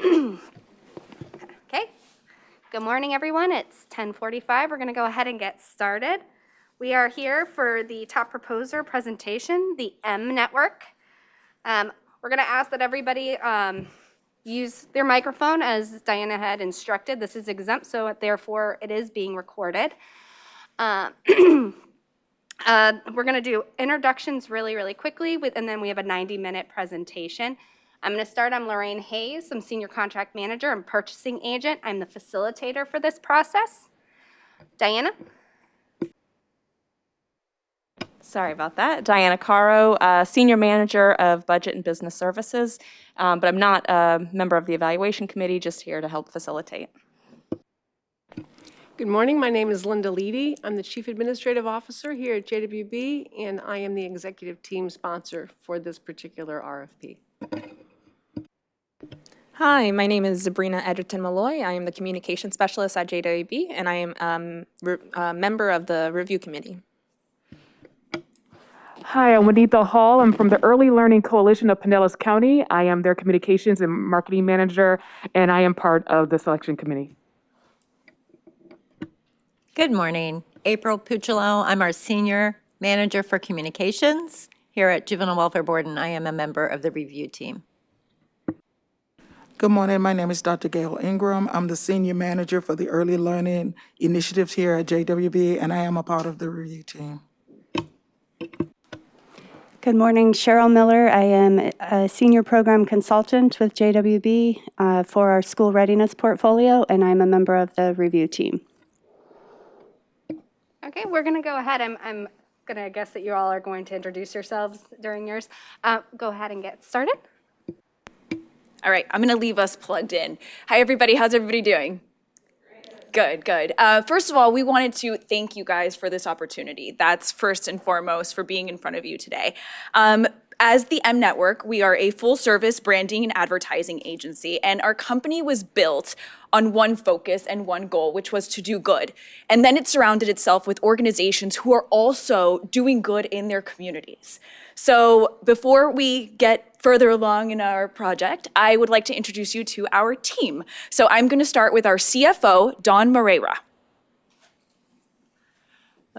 Okay. Good morning, everyone. It's 10:45. We're going to go ahead and get started. We are here for the top proposer presentation, the M Network. We're going to ask that everybody use their microphone as Diana had instructed. This is exempt, so therefore it is being recorded. We're going to do introductions really quickly, and then we have a 90-minute presentation. I'm going to start. I'm Lorraine Hayes. I'm Senior Contract Manager and Purchasing Agent. I'm the facilitator for this process. Diana? Sorry about that. Diana Caro, Senior Manager of Budget and Business Services, but I'm not a member of the Evaluation Committee, just here to help facilitate. Good morning. My name is Linda Leedy. I'm the Chief Administrative Officer here at JWB, and I am the executive team sponsor for this particular RFP. Hi, my name is Sabrina Edgerton-Malloy. I am the Communication Specialist at JWB, and I am a member of the Review Committee. Hi, I'm Juanita Hall. I'm from the Early Learning Coalition of Pinellas County. I am their Communications and Marketing Manager, and I am part of the Selection Committee. Good morning. April Pucciolo. I'm our Senior Manager for Communications here at Juvenile Welfare Board, and I am a member of the Review team. Good morning. My name is Dr. Gail Ingram. I'm the Senior Manager for the Early Learning Initiatives here at JWB, and I am a part of the Review team. Good morning, Cheryl Miller. I am a Senior Program Consultant with JWB for our School Readiness Portfolio, and I'm a member of the Review team. Okay, we're going to go ahead. I'm going to guess that you all are going to introduce yourselves during yours. Go ahead and get started. All right, I'm going to leave us plugged in. Hi, everybody. How's everybody doing? Good. First of all, we wanted to thank you guys for this opportunity. That's first and foremost for being in front of you today. As the M Network, we are a full-service branding and advertising agency, and our company was built on one focus and one goal, which was to do good. And then it surrounded itself with organizations who are also doing good in their communities. So before we get further along in our project, I would like to introduce you to our team. So I'm going to start with our CFO, Dawn Moreira.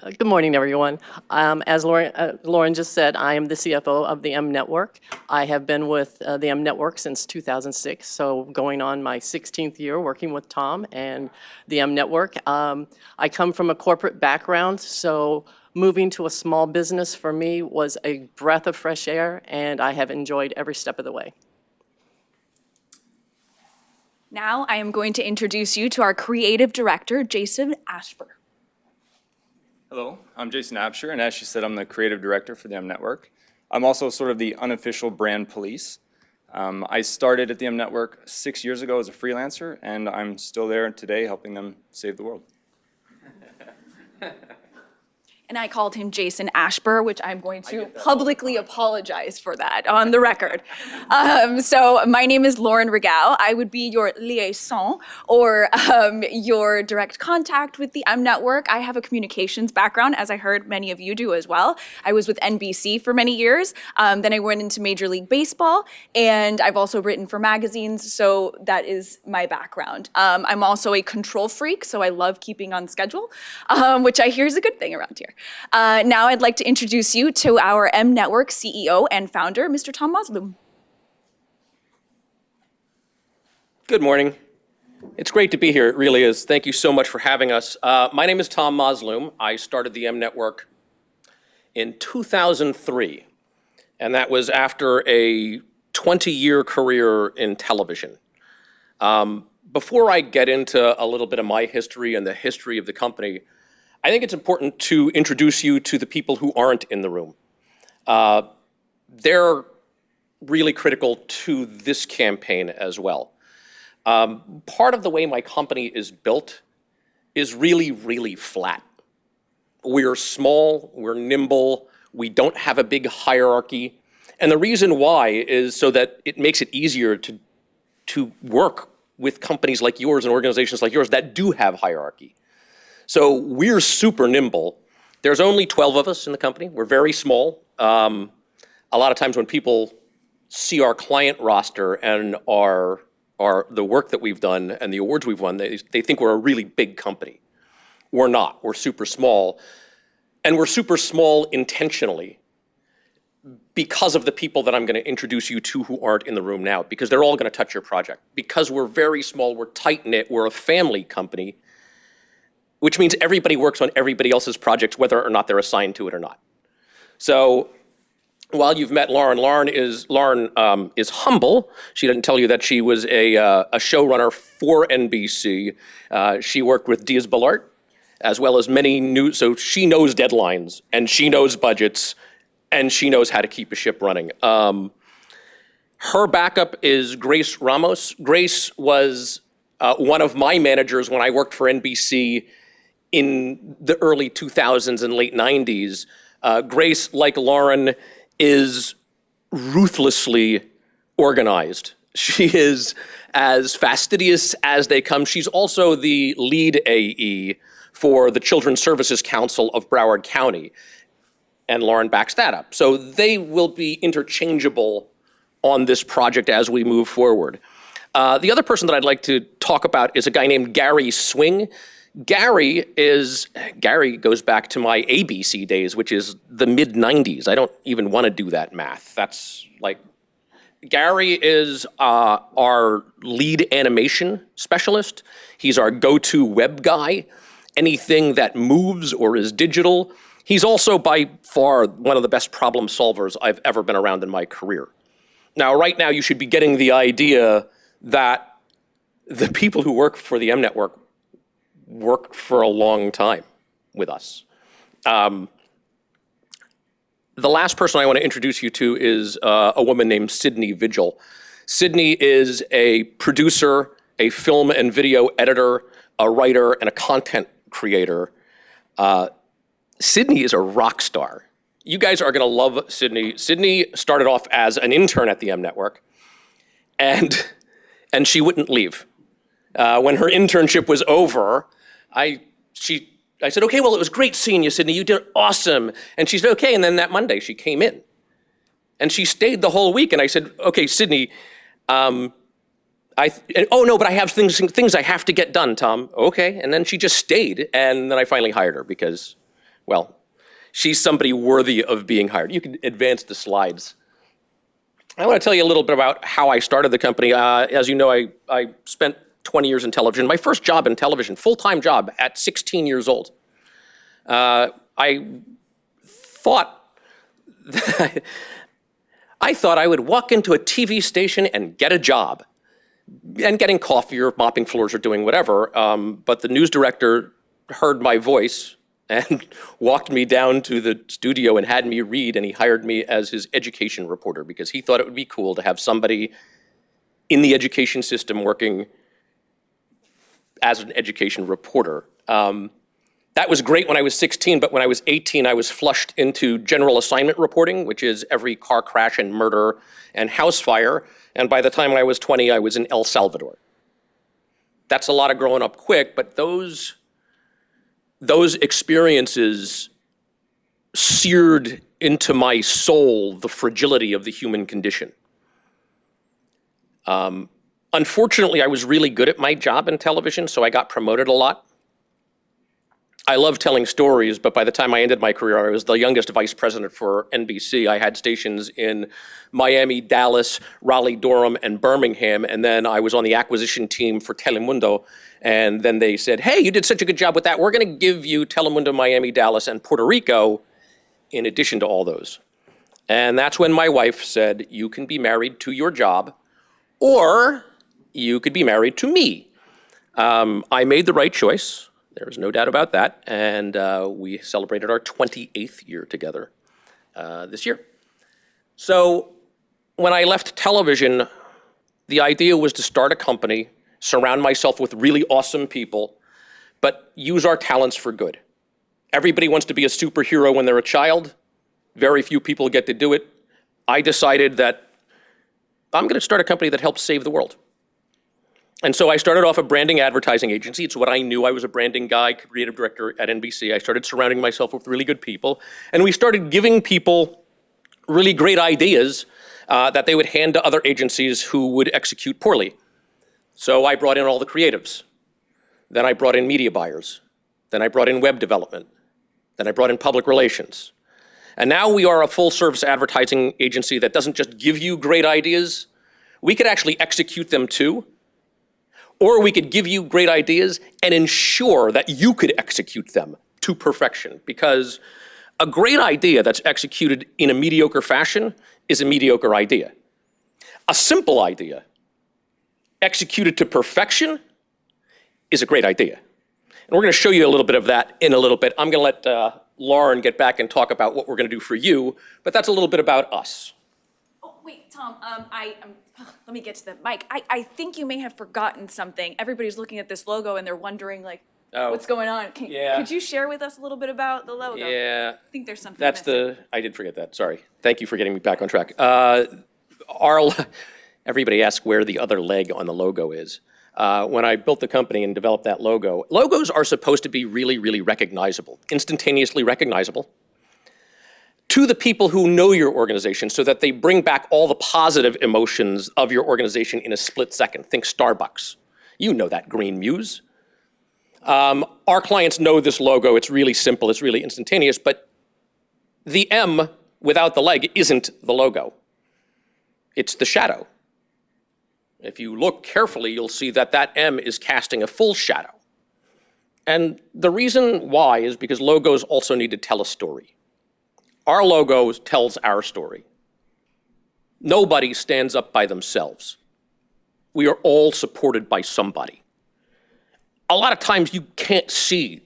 Good morning, everyone. As Lauren just said, I am the CFO of the M Network. I have been with the M Network since 2006, so going on my 16th year working with Tom and the M Network. I come from a corporate background, so moving to a small business for me was a breath of fresh air, and I have enjoyed every step of the way. Now I am going to introduce you to our creative director, Jason Ashburn. Hello, I'm Jason Absher, and as she said, I'm the creative director for the M Network. I'm also sort of the unofficial brand police. I started at the M Network 6 years ago as a freelancer, and I'm still there today helping them save the world. And I called him Jason Ashburn, which I'm going to publicly apologize for that on the record. So my name is Lauren Regal. I would be your liaison or your direct contact with the M Network. I have a communications background, as I heard many of you do as well. I was with NBC for many years. Then I went into Major League Baseball, and I've also written for magazines, so that is my background. I'm also a control freak, so I love keeping on schedule, which I hear is a good thing around here. Now I'd like to introduce you to our M Network CEO and founder, Mr. Tom Moslum. Good morning. It's great to be here. It really is. Thank you so much for having us. My name is Tom Moslum. I started the M Network in 2003, and that was after a 20-year career in television. Before I get into a little bit of my history and the history of the company, I think it's important to introduce you to the people who aren't in the room. They're really critical to this campaign as well. Part of the way my company is built is really flat. We're small, we're nimble, we don't have a big hierarchy. And the reason why is so that it makes it easier to work with companies like yours and organizations like yours that do have hierarchy. So we're super nimble. There's only 12 of us in the company. We're very small. A lot of times when people see our client roster and our the work that we've done and the awards we've won, they think we're a really big company. We're not. We're super small. And we're super small intentionally because of the people that I'm going to introduce you to who aren't in the room now, because they're all going to touch your project. Because we're very small, we're tight-knit, we're a family company, which means everybody works on everybody else's projects, whether or not they're assigned to it or not. So while you've met Lauren, Lauren is humble. She didn't tell you that she was a showrunner for NBC. She worked with Diaz Balart, as well as many news. So she knows deadlines, and she knows budgets, and she knows how to keep a ship running. Her backup is Grace Ramos. Grace was one of my managers when I worked for NBC in the early 2000s and late 90s. Grace, like Lauren, is ruthlessly organized. She is as fastidious as they come. She's also the lead AE for the Children's Services Council of Broward County. And Lauren backs that up. So they will be interchangeable on this project as we move forward. The other person that I'd like to talk about is a guy named Gary Swing. Gary goes back to my ABC days, which is the mid-90s. I don't even want to do that math. That's like, Gary is our lead animation specialist. He's our go-to web guy. Anything that moves or is digital. He's also by far one of the best problem solvers I've ever been around in my career. Now, right now, you should be getting the idea that the people who work for the M Network work for a long time with us. The last person I want to introduce you to is a woman named Sydney Vigil. Sydney is a producer, a film and video editor, a writer, and a content creator. Sydney is a rock star. You guys are going to love Sydney. Sydney started off as an intern at the M Network, and she wouldn't leave. When her internship was over, I said, okay, well, it was great seeing you, Sydney. You did awesome. And she said, okay. And then that Monday, she came in. And she stayed the whole week. And I said, okay, Sydney, oh, no, but I have things I have to get done, Tom. Okay. And then she just stayed. And then I finally hired her because, well, she's somebody worthy of being hired. You can advance the slides. I want to tell you a little bit about how I started the company. As you know, I spent 20 years in television. My first job in television, full-time job at 16 years old. I thought I would walk into a TV station and get a job, and getting coffee or mopping floors or doing whatever. But the news director heard my voice and walked me down to the studio and had me read, and he hired me as his education reporter because he thought it would be cool to have somebody in the education system working as an education reporter. That was great when I was 16, but when I was 18, I was flushed into general assignment reporting, which is every car crash and murder and house fire. And by the time I was 20, I was in El Salvador. That's a lot of growing up quick, but those experiences seared into my soul the fragility of the human condition. Unfortunately, I was really good at my job in television, so I got promoted a lot. I love telling stories, but by the time I ended my career, I was the youngest vice president for NBC. I had stations in Miami, Dallas, Raleigh-Durham, and Birmingham, and then I was on the acquisition team for Telemundo, and then they said, hey, you did such a good job with that. We're going to give you Telemundo, Miami, Dallas, and Puerto Rico in addition to all those. And that's when my wife said, you can be married to your job, or you could be married to me. I made the right choice. There's no doubt about that. And we celebrated our 28th year together this year. So when I left television, the idea was to start a company, surround myself with really awesome people, but use our talents for good. Everybody wants to be a superhero when they're a child. Very few people get to do it. I decided that I'm going to start a company that helps save the world. And so I started off a branding advertising agency. It's what I knew. I was a branding guy, creative director at NBC. I started surrounding myself with really good people. And we started giving people really great ideas that they would hand to other agencies who would execute poorly. So I brought in all the creatives. Then I brought in media buyers. Then I brought in web development. Then I brought in public relations. And now we are a full-service advertising agency that doesn't just give you great ideas. We could actually execute them too. Or we could give you great ideas and ensure that you could execute them to perfection. Because a great idea that's executed in a mediocre fashion is a mediocre idea. A simple idea executed to perfection is a great idea. And we're going to show you a little bit of that in a little bit. I'm going to let Lauren get back and talk about what we're going to do for you, but that's a little bit about us. Oh, wait, Tom, let me get to the mic. I think you may have forgotten something. Everybody's looking at this logo and they're wondering, like, what's going on? Could you share with us a little bit about the logo? Yeah. I think there's something That's missing. I did forget that, sorry. Thank you for getting me back on track. Everybody asks where the other leg on the logo is. When I built the company and developed that logo, logos are supposed to be really, really recognizable, instantaneously recognizable to the people who know your organization so that they bring back all the positive emotions of your organization in a split second. Think Starbucks. You know that green muse. Our clients know this logo. It's really simple. It's really instantaneous. But the M without the leg isn't the logo. It's the shadow. If you look carefully, you'll see that that M is casting a full shadow. And the reason why is because logos also need to tell a story. Our logo tells our story. Nobody stands up by themselves. We are all supported by somebody. A lot of times you can't see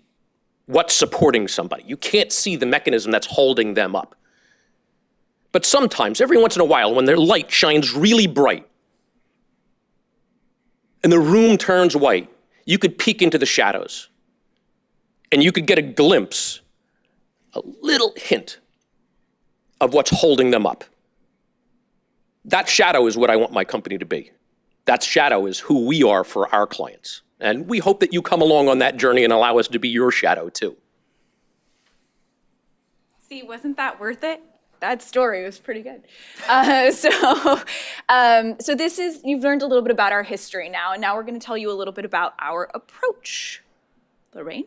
what's supporting somebody. You can't see the mechanism that's holding them up. But sometimes, every once in a while, when their light shines really bright and the room turns white, you could peek into the shadows and you could get a glimpse, a little hint of what's holding them up. That shadow is what I want my company to be. That shadow is who we are for our clients. And we hope that you come along on that journey and allow us to be your shadow too. See, wasn't that worth it? That story was pretty good. So this is, you've learned a little bit about our history now, and now we're going to tell you a little bit about our approach. Lorraine,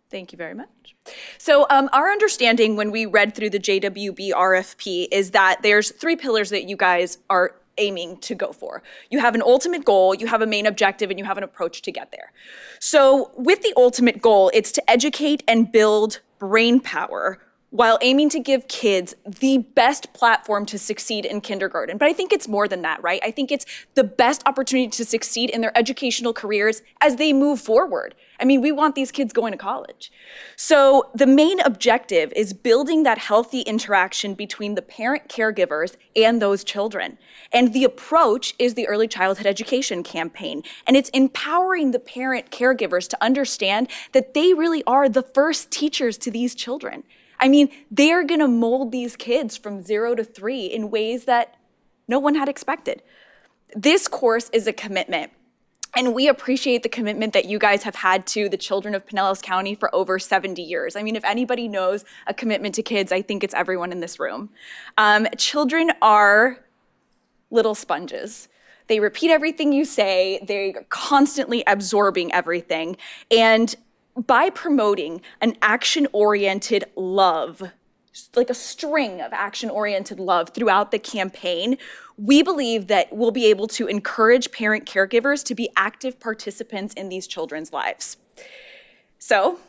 thank you very much. So our understanding when we read through the JWB RFP is that there's 3 pillars that you guys are aiming to go for. You have an ultimate goal, you have a main objective, and you have an approach to get there. So with the ultimate goal, it's to educate and build brain power while aiming to give kids the best platform to succeed in kindergarten. But I think it's more than that, right? I think it's the best opportunity to succeed in their educational careers as they move forward. I mean, we want these kids going to college. So the main objective is building that healthy interaction between the parent caregivers and those children. And the approach is the Early Childhood Education Campaign. And it's empowering the parent caregivers to understand that they really are the first teachers to these children. I mean, they're gonna mold these kids from 0 to 3 in ways that no one had expected. This course is a commitment, and we appreciate the commitment that you guys have had to the children of Pinellas County for over 70 years. I mean, if anybody knows a commitment to kids, I think it's everyone in this room. Children are little sponges. They repeat everything you say, they're constantly absorbing everything, and by promoting an action-oriented love, like a string of action-oriented love throughout the campaign, we believe that we'll be able to encourage parent caregivers to be active participants in these children's lives. So,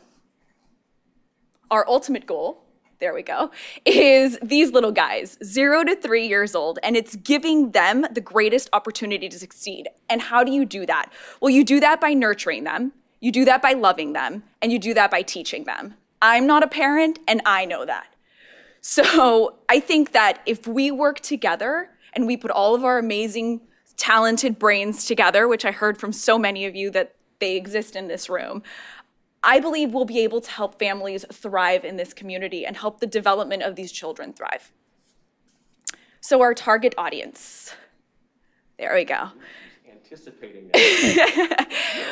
our ultimate goal, there we go, is these little guys, 0 to 3 years old, and it's giving them the greatest opportunity to succeed. And how do you do that? Well, you do that by nurturing them. You do that by loving them, and you do that by teaching them. I'm not a parent, and I know that. So I think that if we work together and we put all of our amazing, talented brains together, which I heard from so many of you that they exist in this room, I believe we'll be able to help families thrive in this community and help the development of these children thrive. So our target audience, there we go. Anticipating that.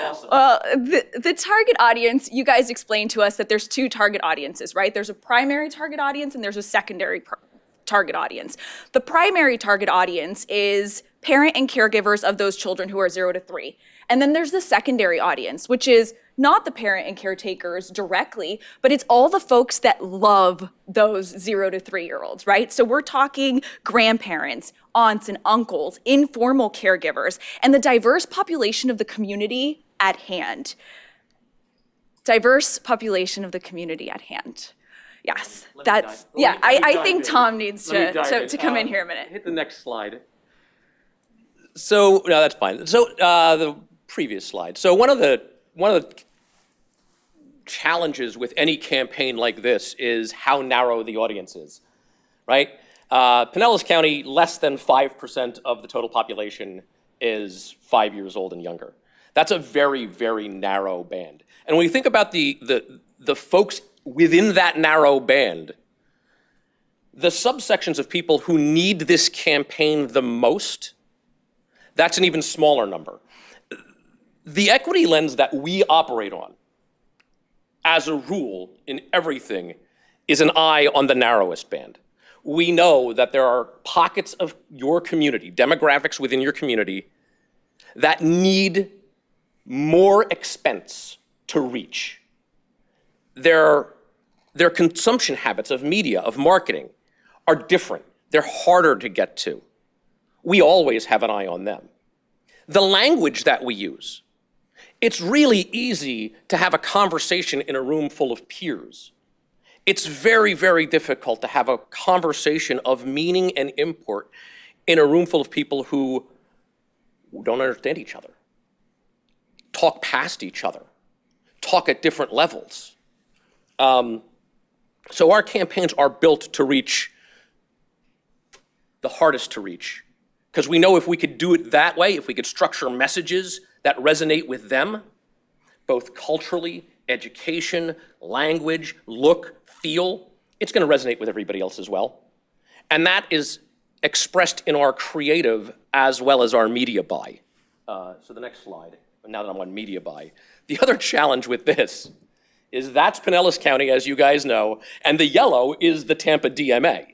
Awesome. Well, the target audience, you guys explained to us that there's 2 target audiences, right? There's a primary target audience and there's a secondary target audience. The primary target audience is parent and caregivers of those children who are 0 to 3. And then there's the secondary audience, which is not the parent and caretakers directly, but it's all the folks that love those 0 to 3-year-olds, right? So we're talking grandparents, aunts and uncles, informal caregivers, and the diverse population of the community at hand. Diverse population of the community at hand. Yes, that's, yeah, I think Tom needs to come in here a minute. Hit the next slide. So, no, that's fine. So, the previous slide. So one of the challenges with any campaign like this is how narrow the audience is, right? Pinellas County, less than 5% of the total population is 5 years old and younger. That's a very, very narrow band. And when you think about the folks within that narrow band, the subsections of people who need this campaign the most, that's an even smaller number. The equity lens that we operate on, as a rule in everything, is an eye on the narrowest band. We know that there are pockets of your community, demographics within your community, that need more expense to reach. Their consumption habits of media, of marketing, are different. They're harder to get to. We always have an eye on them. The language that we use, it's really easy to have a conversation in a room full of peers. It's very, very difficult to have a conversation of meaning and import in a room full of people who don't understand each other, talk past each other, talk at different levels. So our campaigns are built to reach the hardest to reach, because we know if we could do it that way, if we could structure messages that resonate with them, both culturally, education, language, look, feel, it's going to resonate with everybody else as well. And that is expressed in our creative as well as our media buy. So the next slide, now that I'm on media buy. The other challenge with this is that's Pinellas County, as you guys know, and the yellow is the Tampa DMA.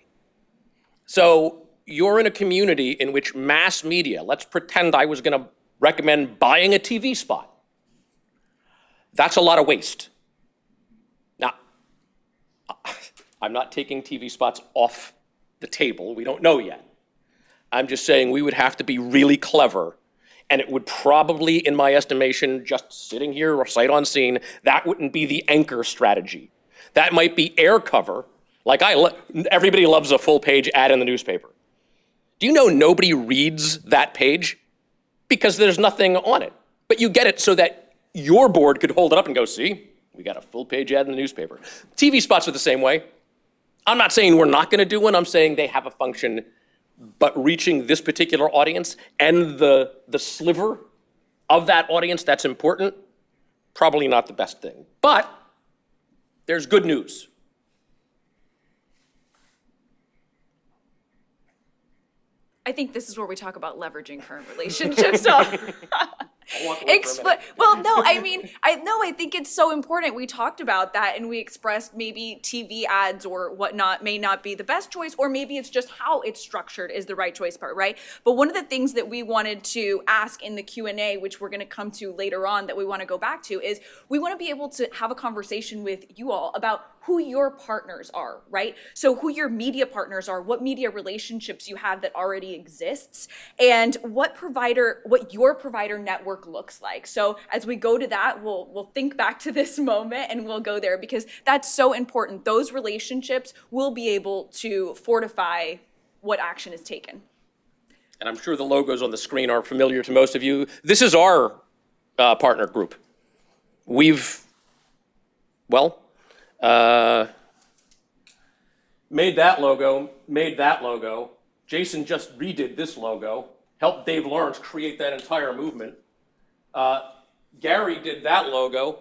So you're in a community in which mass media, let's pretend I was going to recommend buying a TV spot. That's a lot of waste. Now, I'm not taking TV spots off the table. We don't know yet. I'm just saying we would have to be really clever, and it would probably, in my estimation, just sitting here or sight on scene, that wouldn't be the anchor strategy. That might be air cover. Like everybody loves a full page ad in the newspaper. Do you know nobody reads that page? Because there's nothing on it. But you get it so that your board could hold it up and go, see, we got a full page ad in the newspaper. TV spots are the same way. I'm not saying we're not gonna do one, I'm saying they have a function, but reaching this particular audience and the sliver of that audience that's important, probably not the best thing. But there's good news. I think this is where we talk about leveraging current relationships. Well, no, I think it's so important. We talked about that and we expressed maybe TV ads or whatnot may not be the best choice, or maybe it's just how it's structured is the right choice part, right? But one of the things that we wanted to ask in the Q&A, which we're gonna come to later on that we wanna go back to, is we wanna be able to have a conversation with you all about who your partners are, right? So who your media partners are, what media relationships you have that already exists, and what your provider network looks like. So as we go to that, we'll think back to this moment and we'll go there, because that's so important. Those relationships will be able to fortify what action is taken. And I'm sure the logos on the screen are familiar to most of you. This is our partner group. We've, made that logo. Jason just redid this logo, helped Dave Lawrence create that entire movement. Gary did that logo.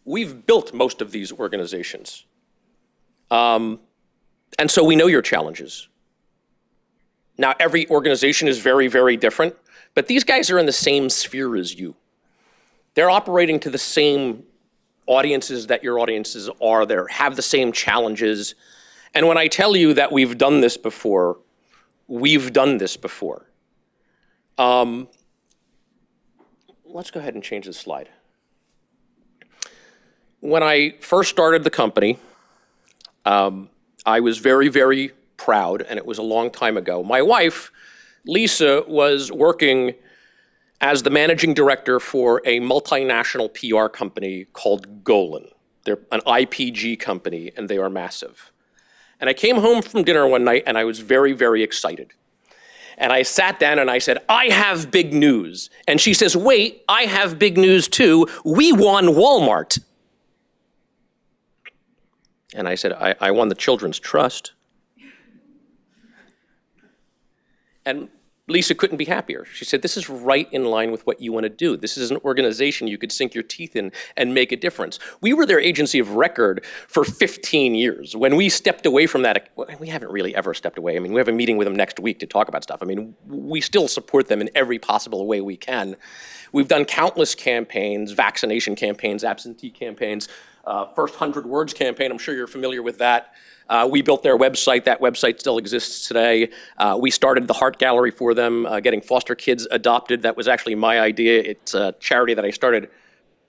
We've built most of these organizations. And so we know your challenges. Now, every organization is very, very different, but these guys are in the same sphere as you. They're operating to the same audiences that your audiences are there, have the same challenges. And when I tell you that we've done this before, we've done this before. Let's go ahead and change this slide. When I first started the company, I was very, very proud, and it was a long time ago. My wife, Lisa, was working as the managing director for a multinational PR company called Golan. They're an IPG company, and they are massive. And I came home from dinner one night, and I was very, very excited. And I sat down and I said, I have big news. And she says, wait, I have big news too. We won Walmart. And I said, I won the Children's Trust. And Lisa couldn't be happier. She said, this is right in line with what you want to do. This is an organization you could sink your teeth in and make a difference. We were their agency of record for 15 years. When we stepped away from that, we haven't really ever stepped away. I mean, we have a meeting with them next week to talk about stuff. I mean, we still support them in every possible way we can. We've done countless campaigns, vaccination campaigns, absentee campaigns, First 100 Words campaign. I'm sure you're familiar with that. We built their website. That website still exists today. We started the Heart Gallery for them, getting foster kids adopted. That was actually my idea. It's a charity that I started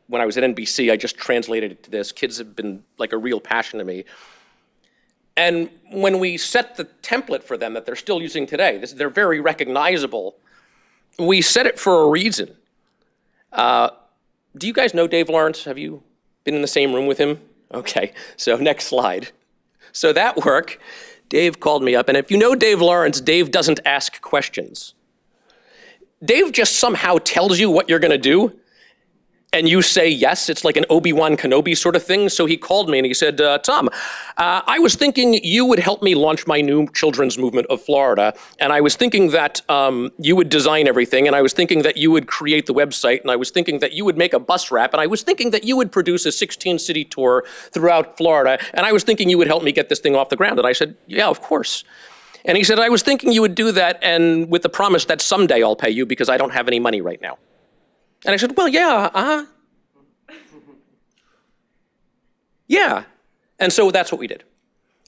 when I was at NBC. I just translated it to this. Kids have been like a real passion to me. And when we set the template for them that they're still using today, they're very recognizable. We set it for a reason. Do you guys know Dave Lawrence? Have you been in the same room with him? Okay, so next slide. So that work, Dave called me up, and if you know Dave Lawrence, Dave doesn't ask questions. Dave just somehow tells you what you're gonna do, and you say yes. It's like an Obi-Wan Kenobi sort of thing. So he called me and he said, Tom, I was thinking you would help me launch my new children's movement of Florida, and I was thinking that you would design everything, and I was thinking that you would create the website, and I was thinking that you would make a bus wrap, and I was thinking that you would produce a 16-city tour throughout Florida, and I was thinking you would help me get this thing off the ground. And I said, yeah, of course. And he said, I was thinking you would do that, and with the promise that someday I'll pay you because I don't have any money right now. And I said, well, yeah, yeah. And so that's what we did.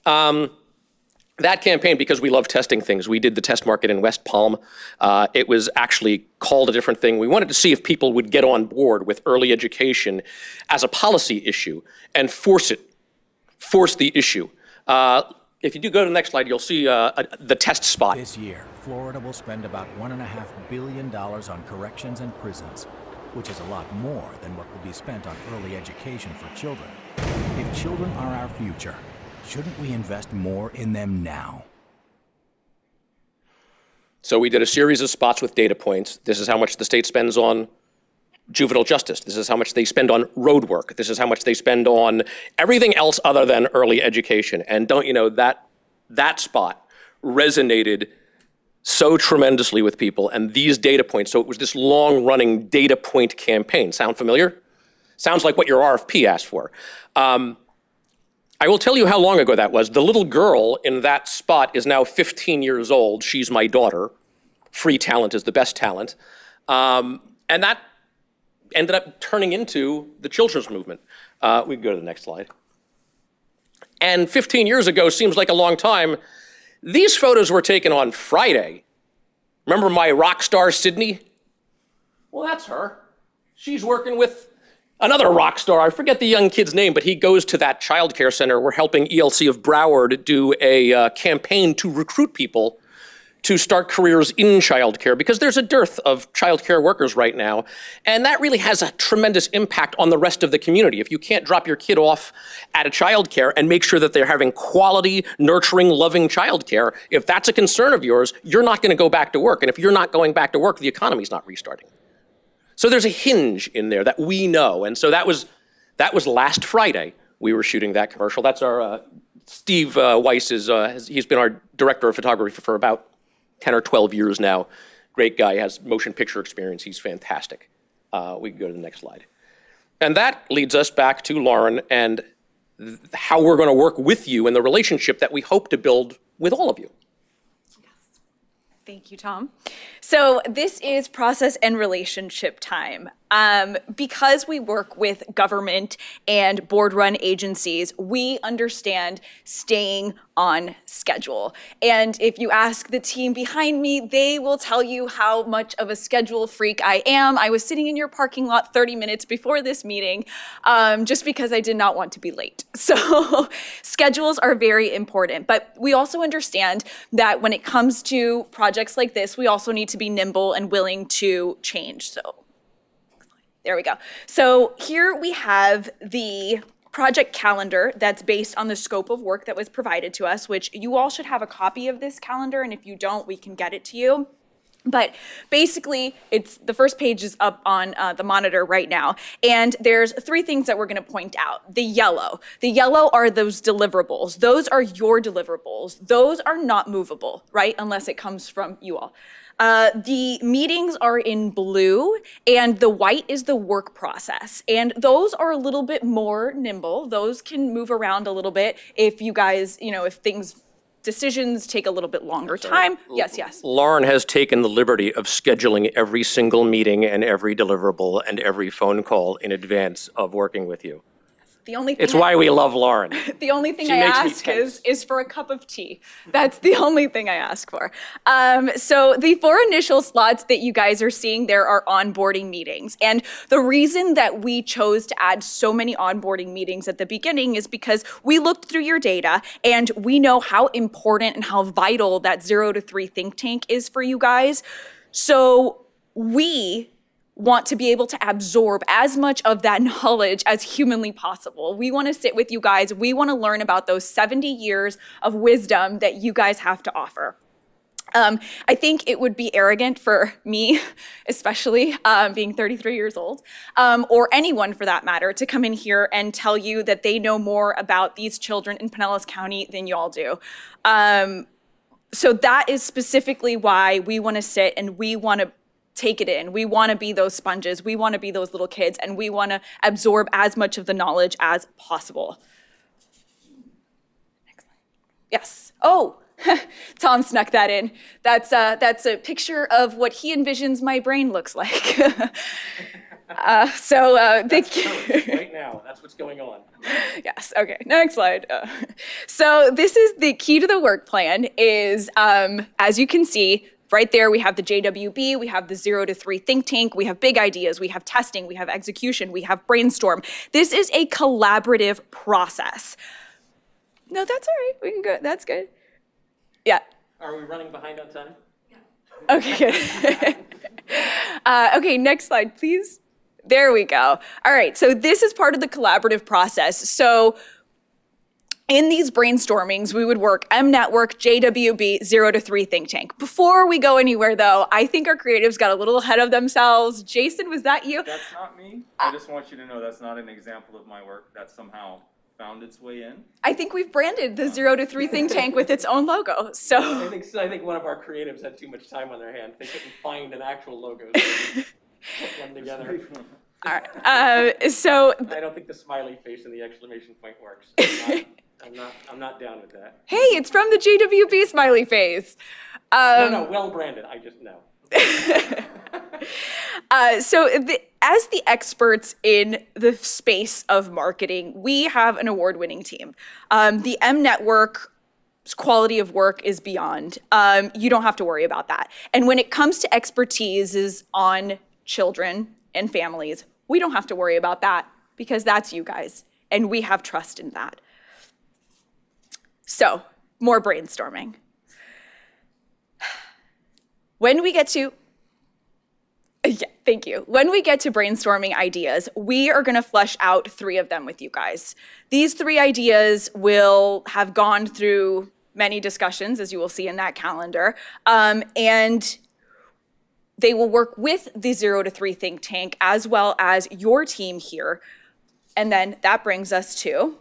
That campaign, because we love testing things, we did the test market in West Palm. It was actually called a different thing. We wanted to see if people would get on board with early education as a policy issue and force the issue. If you do go to the next slide, you'll see the test spot. This year, Florida will spend about $1.5 billion on corrections and prisons, which is a lot more than what will be spent on early education for children. If children are our future, shouldn't we invest more in them now? So we did a series of spots with data points. This is how much the state spends on juvenile justice. This is how much they spend on road work. This is how much they spend on everything else other than early education. And don't you know, that spot resonated so tremendously with people, and these data points, so it was this long-running data point campaign. Sound familiar? Sounds like what your RFP asked for. I will tell you how long ago that was. The little girl in that spot is now 15 years old. She's my daughter. Free talent is the best talent. And that ended up turning into the children's movement. We can go to the next slide. And 15 years ago seems like a long time. These photos were taken on Friday. Remember my rock star, Sydney? Well, that's her. She's working with another rock star. I forget the young kid's name, but he goes to that child care center. We're helping ELC of Broward do a campaign to recruit people to start careers in childcare, because there's a dearth of childcare workers right now. And that really has a tremendous impact on the rest of the community. If you can't drop your kid off at a childcare and make sure that they're having quality, nurturing, loving childcare, if that's a concern of yours, you're not gonna go back to work. And if you're not going back to work, the economy's not restarting. So there's a hinge in there that we know. And so that was last Friday we were shooting that commercial. That's our, Steve Weiss he's been our director of photography for about 10 or 12 years now. Great guy, has motion picture experience. He's fantastic. We can go to the next slide. And that leads us back to Lauren and how we're going to work with you and the relationship that we hope to build with all of you. Thank you, Tom. So this is process and relationship time. Because we work with government and board-run agencies, we understand staying on schedule. And if you ask the team behind me, they will tell you how much of a schedule freak I am. I was sitting in your parking lot 30 minutes before this meeting just because I did not want to be late. So schedules are very important, but we also understand that when it comes to projects like this, we also need to be nimble and willing to change. So there we go. So here we have the project calendar that's based on the scope of work that was provided to us, which you all should have a copy of this calendar, and if you don't, we can get it to you. But basically, the first page is up on the monitor right now, and there's 3 things that we're going to point out. The yellow are those deliverables. Those are your deliverables. Those are not movable, right, unless it comes from you all. The meetings are in blue, and the white is the work process. And those are a little bit more nimble. Those can move around a little bit if you guys, if decisions take a little bit longer time. Yes. Lauren has taken the liberty of scheduling every single meeting and every deliverable and every phone call in advance of working with you. The only thing It's why we love Lauren. The only thing She I makes me ask tense. is for a cup of tea. That's the only thing I ask for. So the 4 initial slots that you guys are seeing there are onboarding meetings. And the reason that we chose to add so many onboarding meetings at the beginning is because we looked through your data and we know how important and how vital that 0 to 3 think tank is for you guys. So we want to be able to absorb as much of that knowledge as humanly possible. We want to sit with you guys. We want to learn about those 70 years of wisdom that you guys have to offer. I think it would be arrogant for me, especially being 33 years old, or anyone for that matter, to come in here and tell you that they know more about these children in Pinellas County than you all do. So that is specifically why we want to sit and we want to take it in. We want to be those sponges. We want to be those little kids, and we want to absorb as much of the knowledge as possible. Next slide. Yes. Oh, Tom snuck that in. That's a picture of what he envisions my brain looks like. Thank you. Right now, that's what's going on. Yes, okay, next slide. So this is the key to the work plan is, as you can see, right there, we have the JWB, we have the 0 to 3 think tank, we have big ideas, we have testing, we have execution, we have brainstorm. This is a collaborative process. No, that's all right, we can go, that's good. Yeah. Are we running behind on time? Yeah. Okay, good. Okay, next slide, please. There we go. All right, so this is part of the collaborative process. So in these brainstormings, we would work M Network, JWB, 0 to 3 think tank. Before we go anywhere though, I think our creatives got a little ahead of themselves. Jason, was that you? That's not me. I just want you to know that's not an example of my work that somehow found its way in. I think we've branded the 0 to 3 think tank with its own logo, so. I think one of our creatives had too much time on their hands. They couldn't find an actual logo. So they put one together. All right, so. I don't think the smiley face and the exclamation point works. I'm not down with that. Hey, it's from the JWB smiley face. No, well branded, I just know. As the experts in the space of marketing, we have an award-winning team. The M Network's quality of work is beyond. You don't have to worry about that. And when it comes to expertise on children and families, we don't have to worry about that because that's you guys, and we have trust in that. So, more brainstorming. When we get to brainstorming ideas, we are going to flesh out 3 of them with you guys. These 3 ideas will have gone through many discussions, as you will see in that calendar, and they will work with the 0 to 3 think tank as well as your team here. And then that brings us to,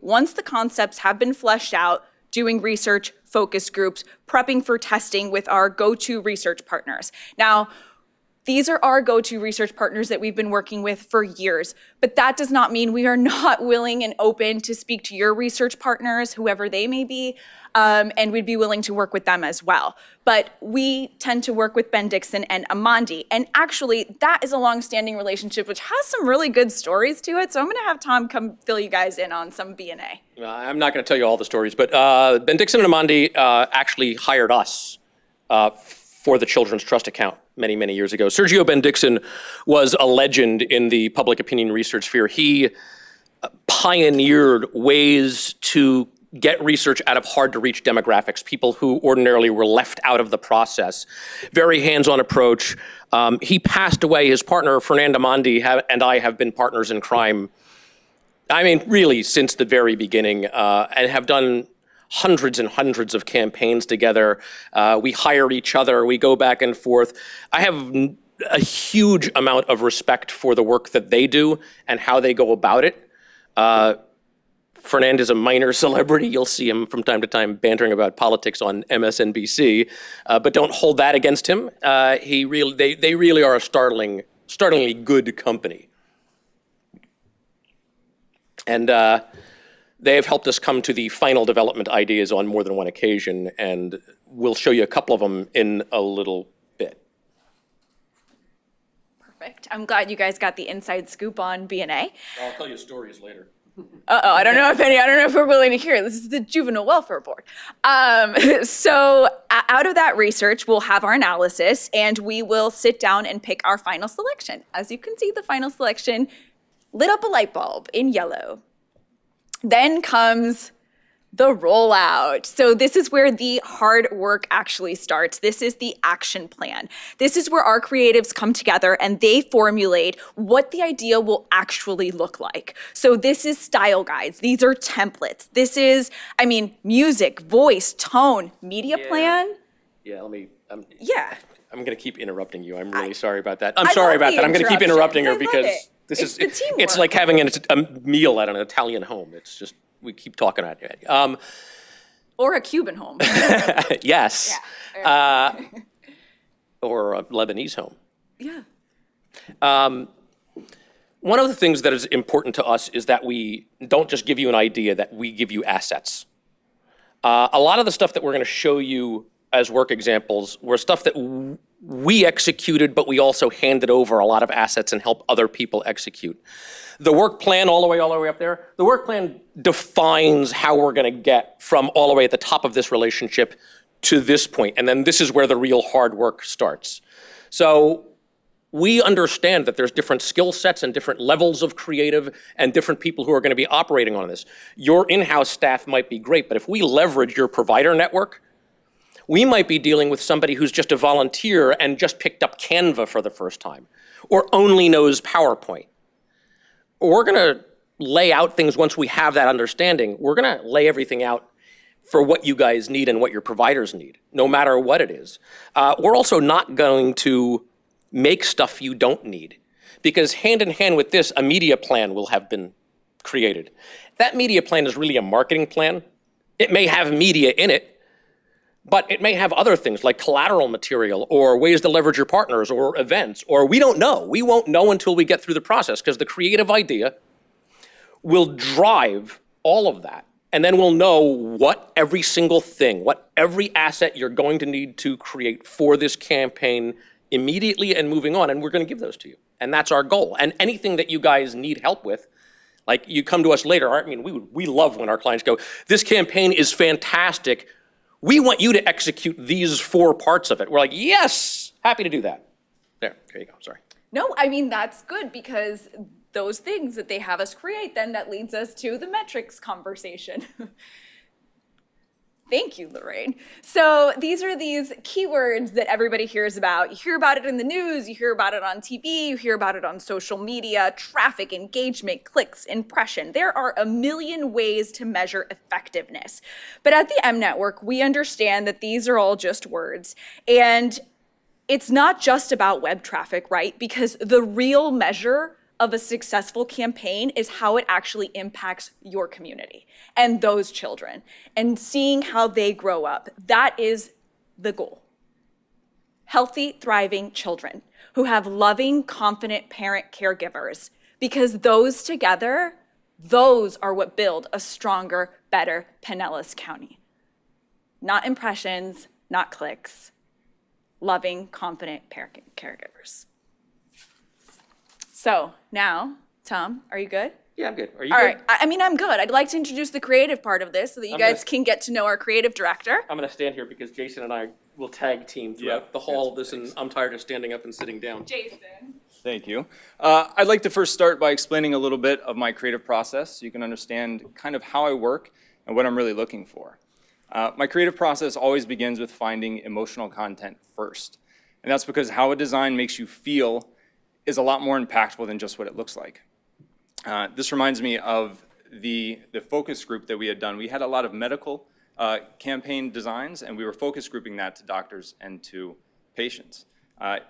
once the concepts have been fleshed out, doing research, focus groups, prepping for testing with our go-to research partners. Now, These are our go-to research partners that we've been working with for years, but that does not mean we are not willing and open to speak to your research partners, whoever they may be, and we'd be willing to work with them as well. But we tend to work with Ben Dixon and Amandi, and actually that is a long-standing relationship which has some really good stories to it, so I'm gonna have Tom come fill you guys in on some B&A. I'm not going to tell you all the stories, but Ben Dixon and Amandi actually hired us for the Children's Trust account many, many years ago. Sergio Ben Dixon was a legend in the public opinion research sphere. He pioneered ways to get research out of hard-to-reach demographics, people who ordinarily were left out of the process. Very hands-on approach. He passed away. His partner, Fernand Amandi, and I have been partners in crime, I mean, really since the very beginning, and have done hundreds and hundreds of campaigns together. We hire each other. We go back and forth. I have a huge amount of respect for the work that they do and how they go about it. Fernand is a minor celebrity. You'll see him from time to time bantering about politics on MSNBC, but don't hold that against him. They really are a startlingly good company. And they have helped us come to the final development ideas on more than one occasion, and we'll show you a couple of them in a little bit. Perfect. I'm glad you guys got the inside scoop on B&A. I'll tell you stories later. I don't know if we're willing to hear it. This is the Juvenile Welfare Board. So out of that research, we'll have our analysis and we will sit down and pick our final selection. As you can see, the final selection lit up a light bulb in yellow. Then comes the rollout. So this is where the hard work actually starts. This is the action plan. This is where our creatives come together and they formulate what the idea will actually look like. So this is style guides. These are templates. This is, music, voice, tone, media plan. Yeah, let me, Yeah. I'm going to keep interrupting you. I'm really sorry about that. I'm sorry about that. I'm going to keep interrupting her because it's like having a meal at an Italian home. It's just, we keep talking at you. Or a Cuban home. Yes. Yeah. Or a Lebanese home. Yeah. One of the things that is important to us is that we don't just give you an idea, that we give you assets. A lot of the stuff that we're going to show you as work examples were stuff that we executed, but we also handed over a lot of assets and help other people execute. The work plan all the way up there, the work plan defines how we're going to get from all the way at the top of this relationship to this point. And then this is where the real hard work starts. So we understand that there's different skill sets and different levels of creative and different people who are going to be operating on this. Your in-house staff might be great, but if we leverage your provider network, we might be dealing with somebody who's just a volunteer and just picked up Canva for the first time, or only knows PowerPoint. We're going to lay out things once we have that understanding. We're going to lay everything out for what you guys need and what your providers need, no matter what it is. We're also not going to make stuff you don't need, because hand in hand with this, a media plan will have been created. That media plan is really a marketing plan. It may have media in it, but it may have other things like collateral material or ways to leverage your partners or events, or we don't know. We won't know until we get through the process, because the creative idea will drive all of that. And then we'll know what every single thing, what every asset you're going to need to create for this campaign immediately and moving on, and we're going to give those to you. And that's our goal. And anything that you guys need help with, like you come to us later, we love when our clients go, this campaign is fantastic. We want you to execute these 4 parts of it. We're like, yes, happy to do that. There you go, sorry. No, that's good, because those things that they have us create, then that leads us to the metrics conversation. Thank you, Lorraine. So these are these keywords that everybody hears about. You hear about it in the news, you hear about it on TV, you hear about it on social media, traffic, engagement, clicks, impression. There are a million ways to measure effectiveness. But at the M Network, we understand that these are all just words. And it's not just about web traffic, right? Because the real measure of a successful campaign is how it actually impacts your community and those children and seeing how they grow up. That is the goal. healthy, thriving children who have loving, confident parent caregivers, because those together, those are what build a stronger, better Pinellas County. Not impressions, not clicks. Loving, confident parent caregivers. So now, Tom, are you good? Yeah, I'm good. Are you All good? right. I mean, I'm good. I'd like to introduce the creative part of this so that you guys can get to know our creative director. I'm going to stand here because Jason and I will tag team throughout the whole of this, and I'm tired of standing up and sitting down. Jason. Thank you. I'd like to first start by explaining a little bit of my creative process so you can understand kind of how I work and what I'm really looking for. My creative process always begins with finding emotional content first. And that's because how a design makes you feel is a lot more impactful than just what it looks like. This reminds me of the focus group that we had done. We had a lot of medical campaign designs, and we were focus grouping that to doctors and to patients.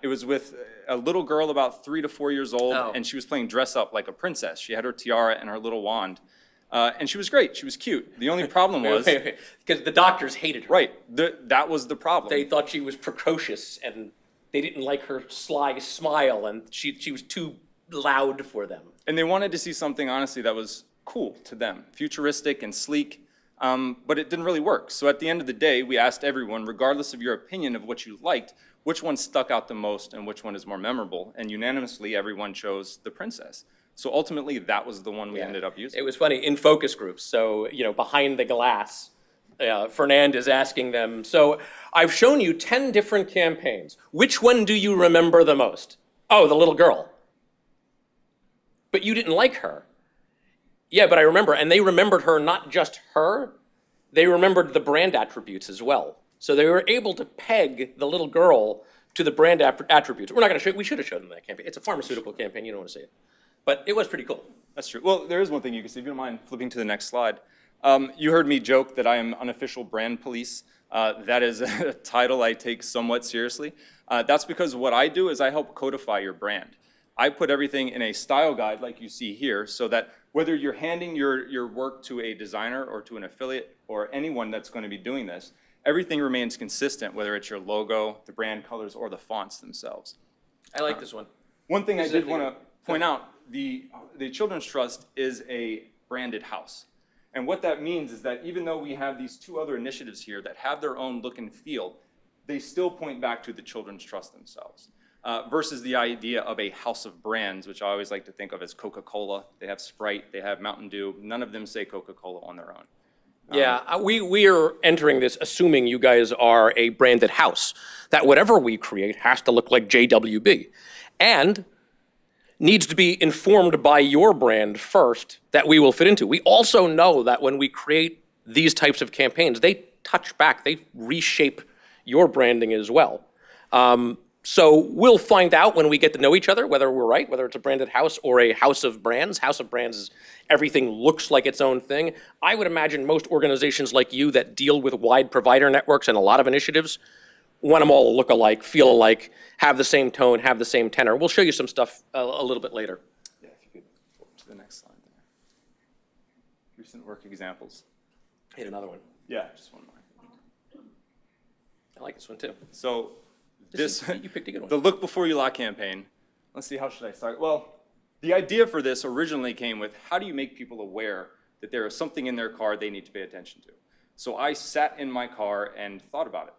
It was with a little girl about 3 to 4 years old, and she was playing dress up like a princess. She had her tiara and her little wand, and she was great. She was cute. The only problem was... Because the doctors hated her. Right. That was the problem. They thought she was precocious, and they didn't like her sly smile, and she was too loud for them. And they wanted to see something, honestly, that was cool to them, futuristic and sleek, but it didn't really work. So at the end of the day, we asked everyone, regardless of your opinion of what you liked, which one stuck out the most and which one is more memorable, and unanimously everyone chose the princess. So ultimately, that was the one we ended up using. It was funny, in focus groups, so, behind the glass, Fernand is asking them, so I've shown you 10 different campaigns. Which one do you remember the most? Oh, the little girl. But you didn't like her. Yeah, but I remember, and they remembered her, not just her, they remembered the brand attributes as well. So they were able to peg the little girl to the brand attributes. We're not going to show, we should have showed them that campaign. It's a pharmaceutical campaign, you don't want to see it. But it was pretty cool. That's true. Well, there is one thing you can see, if you don't mind flipping to the next slide. You heard me joke that I am unofficial brand police. That is a title I take somewhat seriously. That's because what I do is I help codify your brand. I put everything in a style guide like you see here so that whether you're handing your work to a designer or to an affiliate or anyone that's going to be doing this, everything remains consistent, whether it's your logo, the brand colors, or the fonts themselves. I like this one. One thing I did want to point out, the Children's Trust is a branded house. And what that means is that even though we have these two other initiatives here that have their own look and feel, they still point back to the Children's Trust themselves. Versus the idea of a house of brands, which I always like to think of as Coca-Cola. They have Sprite, they have Mountain Dew. None of them say Coca-Cola on their own. Yeah, we are entering this assuming you guys are a branded house, that whatever we create has to look like JWB, and needs to be informed by your brand first that we will fit into. We also know that when we create these types of campaigns, they touch back, they reshape your branding as well. So we'll find out when we get to know each other whether we're right, whether it's a branded house or a house of brands. House of brands is everything looks like its own thing. I would imagine most organizations like you that deal with wide provider networks and a lot of initiatives want them all to look alike, feel alike, have the same tone, have the same tenor. We'll show you some stuff a little bit later. Yeah, if you could go to the next slide there. Recent work examples. Hit another one. Yeah, just one more. I like this one too. So You picked a good one. The Look Before You Lock campaign. Let's see, how should I start? Well, the idea for this originally came with how do you make people aware that there is something in their car they need to pay attention to? So I sat in my car and thought about it.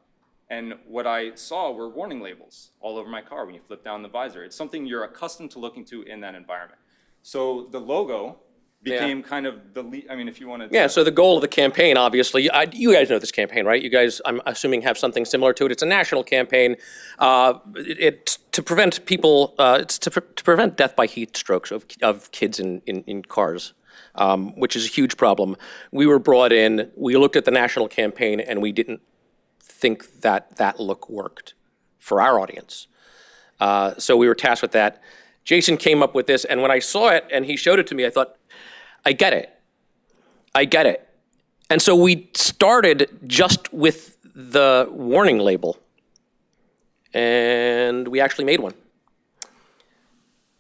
And what I saw were warning labels all over my car when you flip down the visor. It's something you're accustomed to looking to in that environment. So the logo became kind of the lead. I mean, if you want to. Yeah, so the goal of the campaign, obviously, you guys know this campaign, right? You guys, I'm assuming, have something similar to it. It's a national campaign. It's to prevent people, it's to prevent death by heat strokes of kids in cars, which is a huge problem. We were brought in, we looked at the national campaign, and we didn't think that look worked for our audience. So we were tasked with that. Jason came up with this, and when I saw it and he showed it to me, I thought, I get it. And so we started just with the warning label, and we actually made one.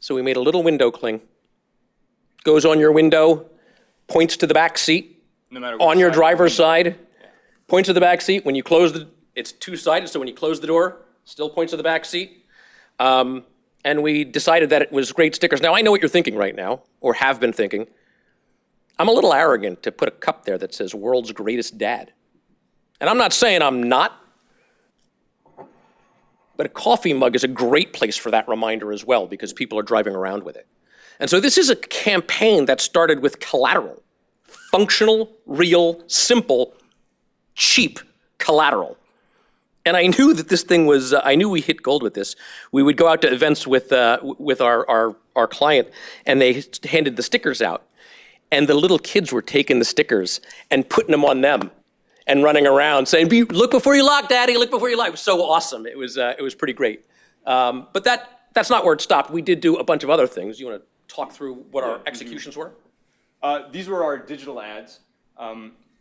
So we made a little window cling. Goes on your window, points to the back seat, No matter on your driver's side. side, points to the back seat. When you close it's two-sided, so when you close the door, still points to the back seat. And we decided that it was great stickers. Now, I know what you're thinking right now, or have been thinking. I'm a little arrogant to put a cup there that says world's greatest dad. And I'm not saying I'm not, but a coffee mug is a great place for that reminder as well, because people are driving around with it. And so this is a campaign that started with collateral. Functional, real, simple, cheap collateral. And I knew that this thing was, I knew we hit gold with this. We would go out to events with our client, and they handed the stickers out. And the little kids were taking the stickers and putting them on them and running around saying, look before you lock, Daddy, look before you lock. It was so awesome. It was pretty great. But that's not where it stopped. We did do a bunch of other things. You want to talk through what our executions were? These were our digital ads.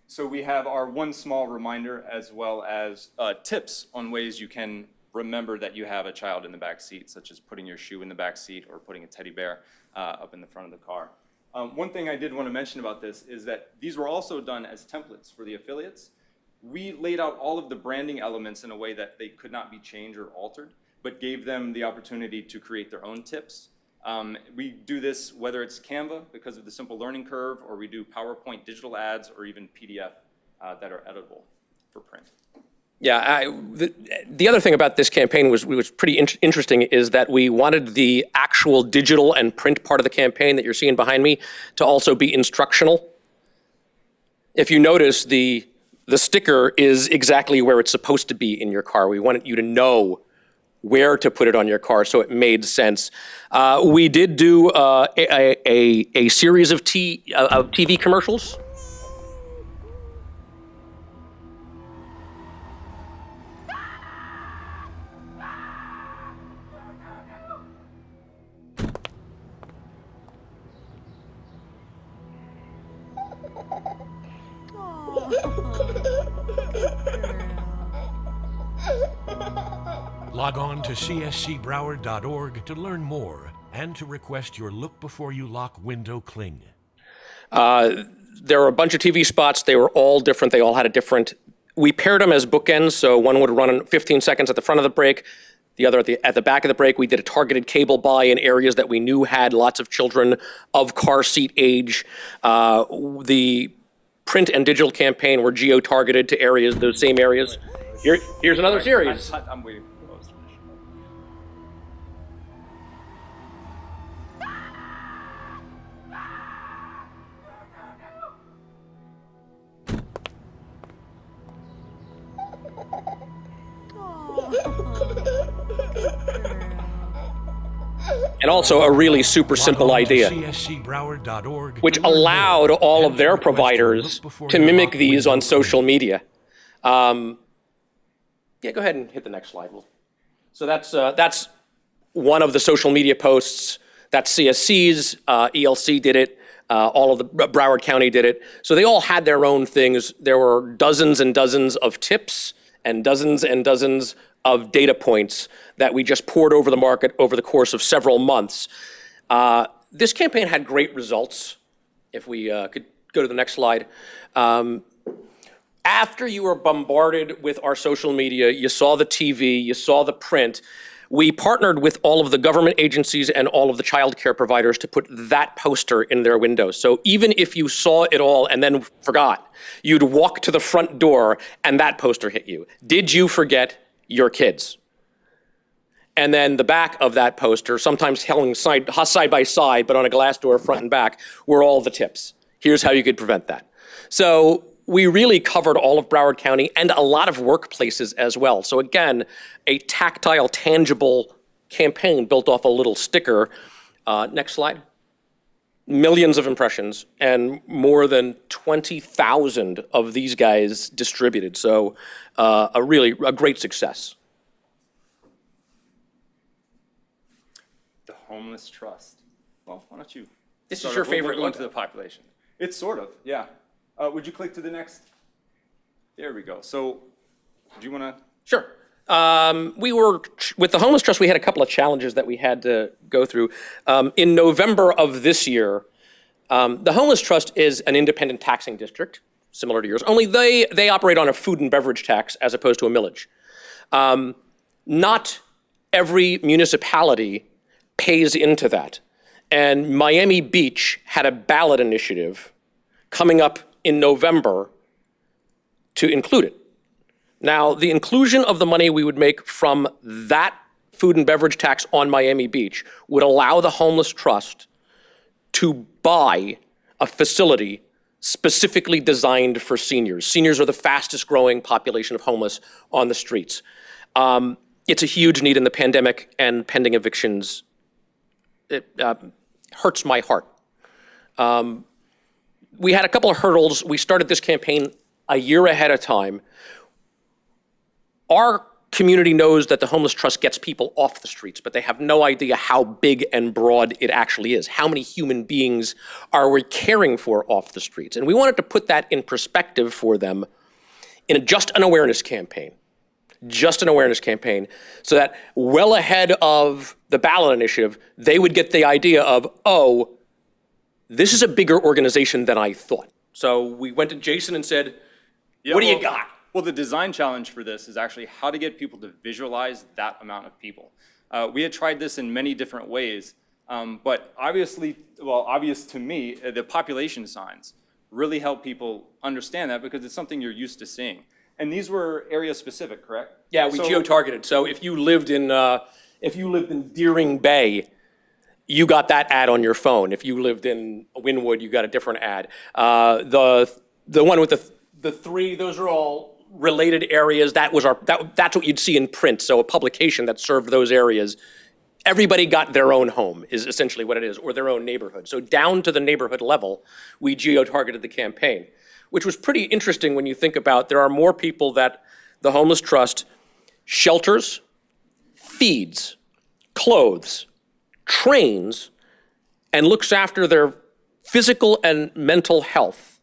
So we have our one small reminder, as well as tips on ways you can remember that you have a child in the back seat, such as putting your shoe in the back seat or putting a teddy bear up in the front of the car. One thing I did want to mention about this is that these were also done as templates for the affiliates. We laid out all of the branding elements in a way that they could not be changed or altered, but gave them the opportunity to create their own tips. We do this whether it's Canva because of the simple learning curve, or we do PowerPoint digital ads, or even PDF that are editable for print. Yeah, the other thing about this campaign was pretty interesting is that we wanted the actual digital and print part of the campaign that you're seeing behind me to also be instructional. If you notice, the sticker is exactly where it's supposed to be in your car. We wanted you to know where to put it on your car, so it made sense. We did do a series of TV commercials. Log on to cscbroward.org to learn more and to request your Look Before You Lock window cling. There were a bunch of TV spots. They were all different. They all had a different... We paired them as bookends, so one would run in 15 seconds at the front of the break, the other at the back of the break. We did a targeted cable buy in areas that we knew had lots of children of car seat age. The print and digital campaign were geo-targeted to areas, those same areas. Here's another series. I'm waiting for those. And also a really super simple idea, which allowed all of their providers to mimic these on social media. Yeah, go ahead and hit the next slide. So that's one of the social media posts. That's CSC's, ELC did it, all of the Broward County did it. So they all had their own things. There were dozens and dozens of tips and dozens of data points that we just poured over the market over the course of several months. This campaign had great results. If we could go to the next slide. After you were bombarded with our social media, you saw the TV, you saw the print, we partnered with all of the government agencies and all of the child care providers to put that poster in their windows. So even if you saw it all and then forgot, you'd walk to the front door and that poster hit you. Did you forget your kids? And then the back of that poster, sometimes held side by side, but on a glass door front and back, were all the tips. Here's how you could prevent that. So we really covered all of Broward County and a lot of workplaces as well. So again, a tactile, tangible campaign built off a little sticker. Next slide. Millions of impressions and more than 20,000 of these guys distributed. So a great success. The Homeless Trust. Well, why don't you? This is your favorite one? one? To the population. It's sort of, yeah. Would you click to the next? There we go. So, do you want to? Sure. We were, with the Homeless Trust, we had a couple of challenges that we had to go through. In November of this year, the Homeless Trust is an independent taxing district, similar to yours, only they operate on a food and beverage tax as opposed to a millage. Not every municipality pays into that. And Miami Beach had a ballot initiative coming up in November to include it. Now, the inclusion of the money we would make from that food and beverage tax on Miami Beach would allow the Homeless Trust to buy a facility specifically designed for seniors. Seniors are the fastest growing population of homeless on the streets. It's a huge need in the pandemic and pending evictions. It hurts my heart. We had a couple of hurdles. We started this campaign a year ahead of time. Our community knows that the Homeless Trust gets people off the streets, but they have no idea how big and broad it actually is. How many human beings are we caring for off the streets? And we wanted to put that in perspective for them in just an awareness campaign. Just an awareness campaign, so that well ahead of the ballot initiative, they would get the idea of, oh, this is a bigger organization than I thought. So we went to Jason and said, what do you got? Well, the design challenge for this is actually how to get people to visualize that amount of people. We had tried this in many different ways, but obvious to me, the population signs really help people understand that because it's something you're used to seeing. And these were area specific, correct? Yeah, we geo-targeted. So if you lived in Deering Bay, you got that ad on your phone. If you lived in Wynwood, you got a different ad. The one with the three, those are all related areas. That's what you'd see in print. So a publication that served those areas. Everybody got their own home is essentially what it is, or their own neighborhood. So down to the neighborhood level, we geo-targeted the campaign, which was pretty interesting when you think about there are more people that the Homeless Trust shelters, feeds, clothes, trains, and looks after their physical and mental health.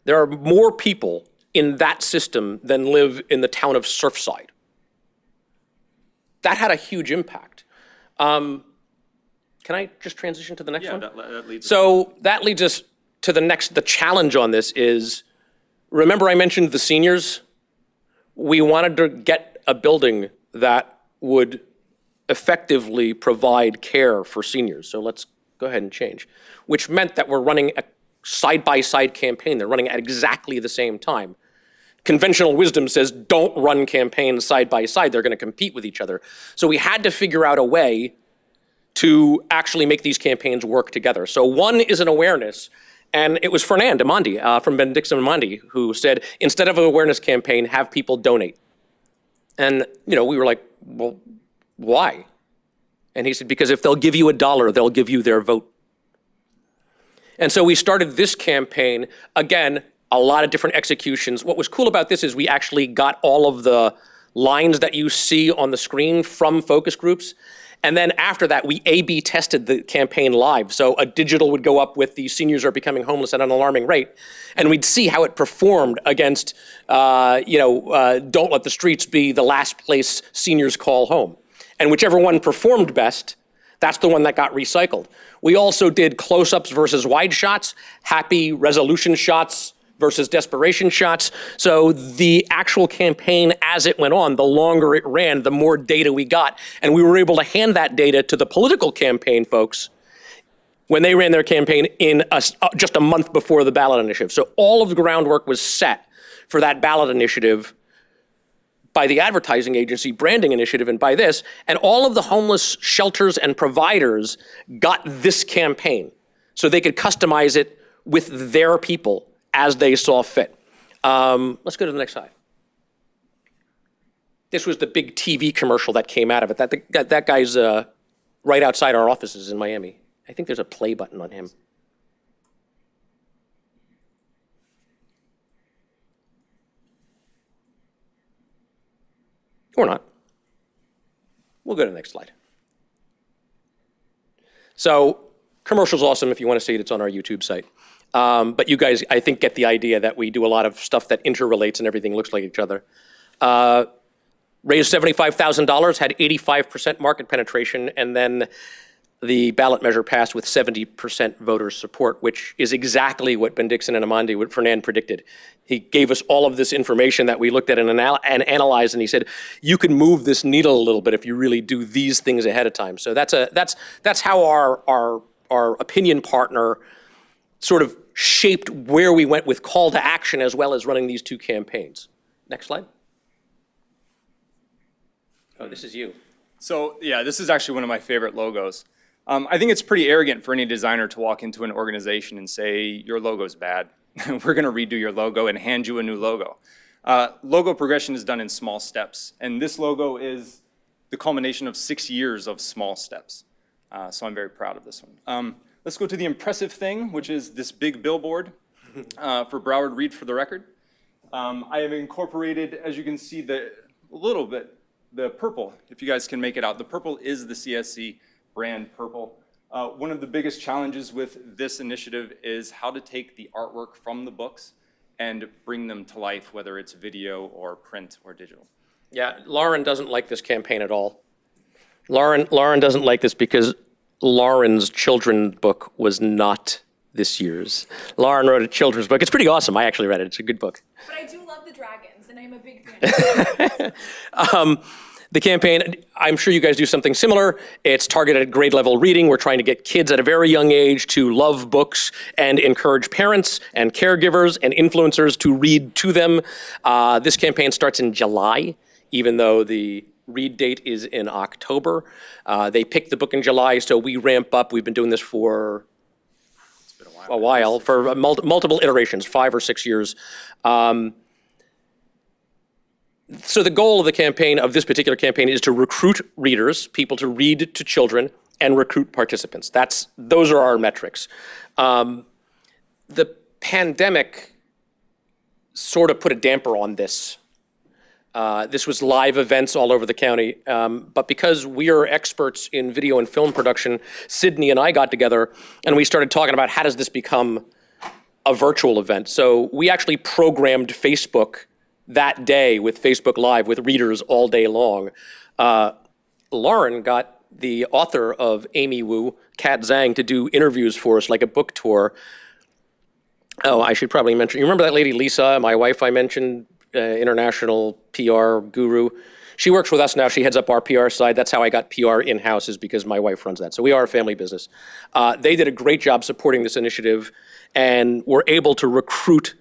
There are more people in that system than live in the town of Surfside. That had a huge impact. Can I just transition to the next one? That leads So that leads us to the challenge on this is, remember I mentioned the seniors? We wanted to get a building that would effectively provide care for seniors. So let's go ahead and change, which meant that we're running a side-by-side campaign. They're running at exactly the same time. Conventional wisdom says don't run campaigns side by side. They're going to compete with each other. So we had to figure out a way to actually make these campaigns work together. So one is an awareness. And it was Fernand Amandi from Benedictine Amandi who said, instead of an awareness campaign, have people donate. And we were like, well, why? And he said, because if they'll give you $1, they'll give you their vote. And so we started this campaign, again, a lot of different executions. What was cool about this is we actually got all of the lines that you see on the screen from focus groups. And then after that, we A/B tested the campaign live. So a digital would go up with the seniors are becoming homeless at an alarming rate. And we'd see how it performed against, don't let the streets be the last place seniors call home. And whichever one performed best, that's the one that got recycled. We also did close-ups versus wide shots, happy resolution shots versus desperation shots. So the actual campaign, as it went on, the longer it ran, the more data we got. And we were able to hand that data to the political campaign folks when they ran their campaign in just a month before the ballot initiative. So all of the groundwork was set for that ballot initiative by the advertising agency branding initiative and by this, and all of the homeless shelters and providers got this campaign so they could customize it with their people as they saw fit. Let's go to the next slide. This was the big TV commercial that came out of it. That guy's right outside our offices in Miami. I think there's a play button on him. Or not. We'll go to the next slide. So commercial's awesome. If you want to see it, it's on our YouTube site. But you guys, I think, get the idea that we do a lot of stuff that interrelates and everything looks like each other. Raised $75,000, had 85% market penetration, and then the ballot measure passed with 70% voter support, which is exactly what Ben Dixon and Amandi Fernand predicted. He gave us all of this information that we looked at and analyzed, and he said, you can move this needle a little bit if you really do these things ahead of time. So that's how our opinion partner sort of shaped where we went with call to action as well as running these two campaigns. Next slide. Oh, this is you. So yeah, this is actually one of my favorite logos. I think it's pretty arrogant for any designer to walk into an organization and say, your logo's bad. We're going to redo your logo and hand you a new logo. Logo progression is done in small steps, and this logo is the culmination of 6 years of small steps. So I'm very proud of this one. Let's go to the impressive thing, which is this big billboard for Broward Read for the Record. I have incorporated, as you can see, the purple, if you guys can make it out. The purple is the CSC brand purple. One of the biggest challenges with this initiative is how to take the artwork from the books and bring them to life, whether it's video or print or digital. Yeah, Lauren doesn't like this campaign at all. Lauren doesn't like this because Lauren's children's book was not this year's. Lauren wrote a children's book. It's pretty awesome. I actually read it. It's a good book. But I do love the dragons, and I'm a big fan of The campaign, I'm sure you guys do something similar. It's targeted at grade level reading. We're trying to get kids at a very young age to love books and encourage parents and caregivers and influencers to read to them. This campaign starts in July, even though the read date is in October. They picked the book in July, so we ramp up. We've been doing this for a while, for multiple iterations, 5 or 6 years. So the goal of the campaign, of this particular campaign, is to recruit readers, people to read to children, and recruit participants. Those are our metrics. The pandemic sort of put a damper on this. This was live events all over the county, but because we are experts in video and film production, Sydney and I got together and we started talking about how does this become a virtual event. So we actually programmed Facebook that day with Facebook Live with readers all day long. Lauren got the author of Amy Wu, Kat Zhang, to do interviews for us like a book tour. Oh, I should probably mention, you remember that lady Lisa, my wife I mentioned, international PR guru? She works with us now. She heads up our PR side. That's how I got PR in-house, is because my wife runs that. So we are a family business. They did a great job supporting this initiative and were able to recruit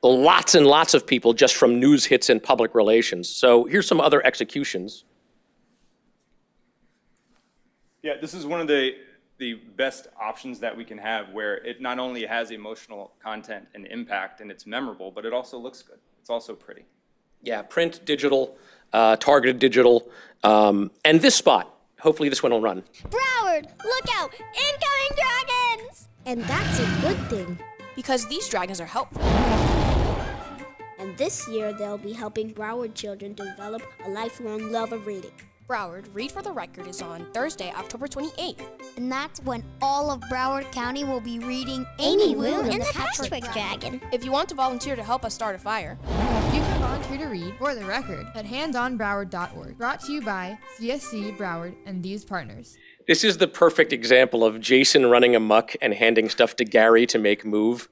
lots and lots of people just from news hits and public relations. So here's some other executions. Yeah, this is one of the best options that we can have, where it not only has emotional content and impact and it's memorable, but it also looks good. It's also pretty. Yeah, print, digital, targeted digital, and this spot. Hopefully this one will run. Broward, look out! Incoming dragons! And that's a good thing, because these dragons are helpful. And this year, they'll be helping Broward children develop a lifelong love of reading. Broward Read for the Record is on Thursday, October 28th. And that's when all of Broward County will be reading Amy Wu and the Patchwork Dragon. If you want to volunteer to help us start a fire, you can volunteer to read for the record at handsonbroward.org. Brought to you by CSC Broward and these partners. This is the perfect example of Jason running amok and handing stuff to Gary to make move.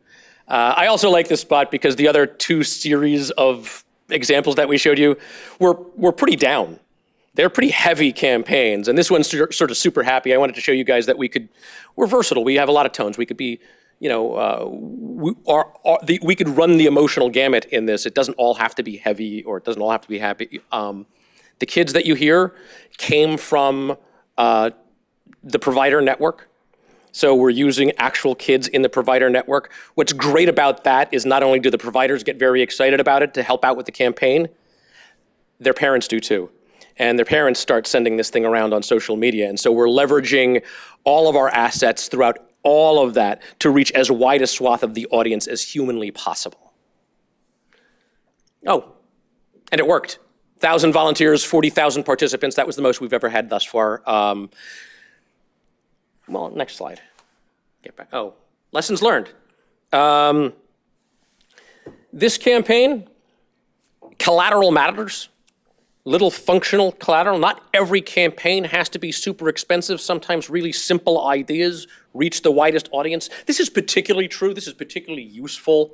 I also like this spot because the other two series of examples that we showed you were pretty down. They're pretty heavy campaigns, and this one's sort of super happy. I wanted to show you guys that we're versatile. We have a lot of tones. We could be, we could run the emotional gamut in this. It doesn't all have to be heavy, or it doesn't all have to be happy. The kids that you hear came from the provider network. So we're using actual kids in the provider network. What's great about that is not only do the providers get very excited about it to help out with the campaign, their parents do too. And their parents start sending this thing around on social media. And so we're leveraging all of our assets throughout all of that to reach as wide a swath of the audience as humanly possible. Oh, and it worked. 1,000 volunteers, 40,000 participants. That was the most we've ever had thus far. Well, next slide. Get back. Oh, lessons learned. This campaign, collateral matters. little functional collateral. Not every campaign has to be super expensive. Sometimes really simple ideas reach the widest audience. This is particularly true. This is particularly useful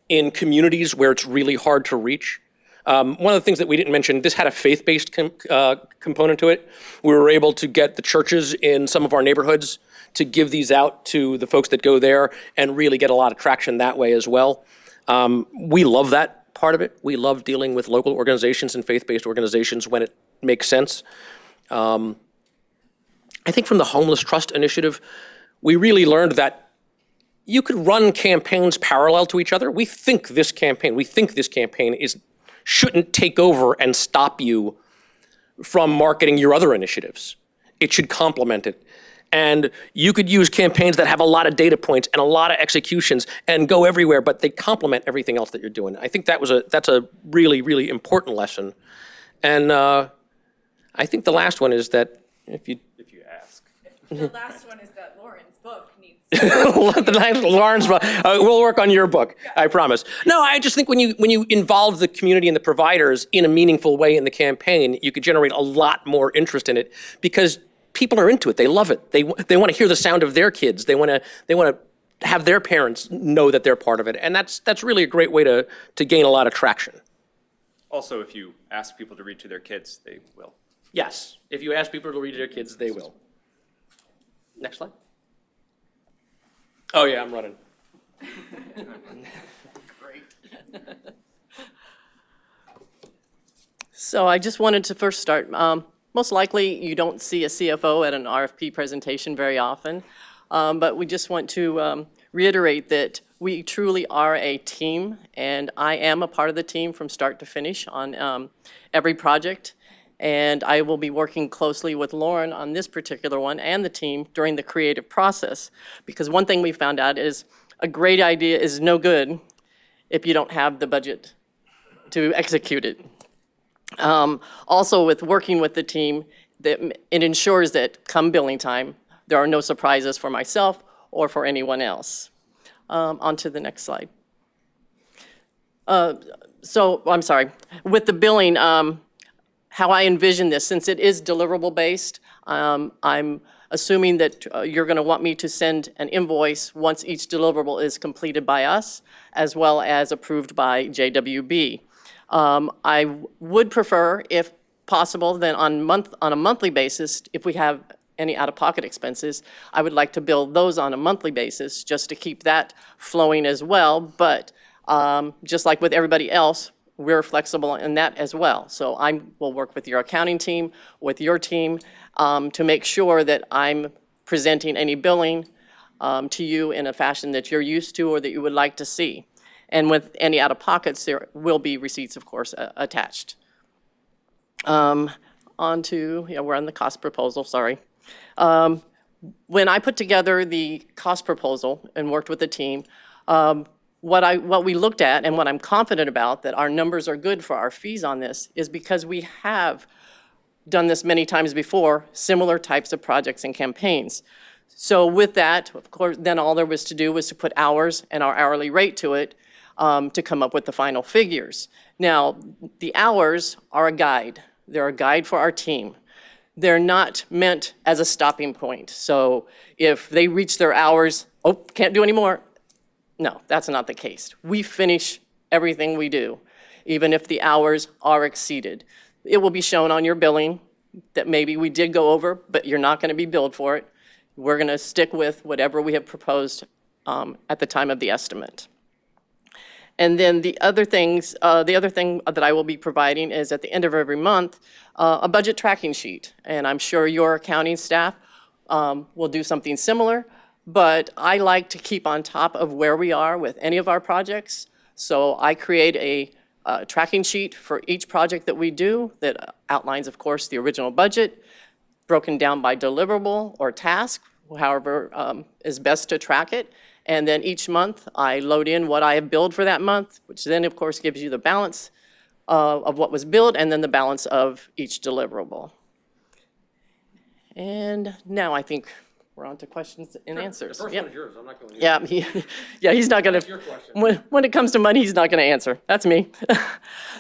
in communities where it's really hard to reach. One of the things that we didn't mention, this had a faith-based component to it. We were able to get the churches in some of our neighborhoods to give these out to the folks that go there and really get a lot of traction that way as well. We love that part of it. We love dealing with local organizations and faith-based organizations when it makes sense. I think from the Homeless Trust Initiative, we really learned that you could run campaigns parallel to each other. We think this campaign shouldn't take over and stop you from marketing your other initiatives. It should complement it. And you could use campaigns that have a lot of data points and a lot of executions and go everywhere, but they complement everything else that you're doing. I think that's a really, really important lesson. And I think the last one is that if you ask. The last one is that Lauren's book needs. Lauren's book. We'll work on your book, I promise. No, I just think when you involve the community and the providers in a meaningful way in the campaign, you could generate a lot more interest in it because people are into it. They love it. They want to hear the sound of their kids. They want to have their parents know that they're part of it, and that's really a great way to gain a lot of traction. Also, if you ask people to read to their kids, they will. Yes, if you ask people to read to their kids, they will. Next slide. Oh yeah, I'm running. Great. So I just wanted to first start. Most likely you don't see a CFO at an RFP presentation very often, but we just want to reiterate that we truly are a team, and I am a part of the team from start to finish on every project. And I will be working closely with Lauren on this particular one and the team during the creative process. Because one thing we found out is a great idea is no good if you don't have the budget to execute it. Also, with working with the team, that it ensures that come billing time, there are no surprises for myself or for anyone else. On to the next slide. So, I'm sorry, with the billing, how I envision this, since it is deliverable based, I'm assuming that you're going to want me to send an invoice once each deliverable is completed by us, as well as approved by JWB. I would prefer, if possible, then on a monthly basis, if we have any out-of-pocket expenses, I would like to bill those on a monthly basis just to keep that flowing as well. But just like with everybody else, we're flexible in that as well. So I will work with your accounting team, with your team, to make sure that I'm presenting any billing to you in a fashion that you're used to or that you would like to see. And with any out-of-pockets, there will be receipts, of course, attached. We're on the cost proposal, sorry. When I put together the cost proposal and worked with the team, what we looked at and what I'm confident about that our numbers are good for our fees on this is because we have done this many times before, similar types of projects and campaigns. So with that, of course, then all there was to do was to put hours and our hourly rate to it to come up with the final figures. Now, the hours are a guide. They're a guide for our team. They're not meant as a stopping point. So if they reach their hours, oh, can't do any more. No, that's not the case. We finish everything we do, even if the hours are exceeded. It will be shown on your billing that maybe we did go over, but you're not going to be billed for it. We're going to stick with whatever we have proposed at the time of the estimate. And then the other thing that I will be providing is at the end of every month, a budget tracking sheet. And I'm sure your accounting staff will do something similar. But I like to keep on top of where we are with any of our projects. So I create a tracking sheet for each project that we do that outlines, of course, the original budget, broken down by deliverable or task, however is best to track it. And then each month I load in what I have billed for that month, which then, of course, gives you the balance of what was billed and then the balance of each deliverable. And now I think we're on to questions and answers. The first Yep. one is yours. I'm not going to. Yeah, he's not going your to, question. when it comes to money, he's not going to answer. That's me.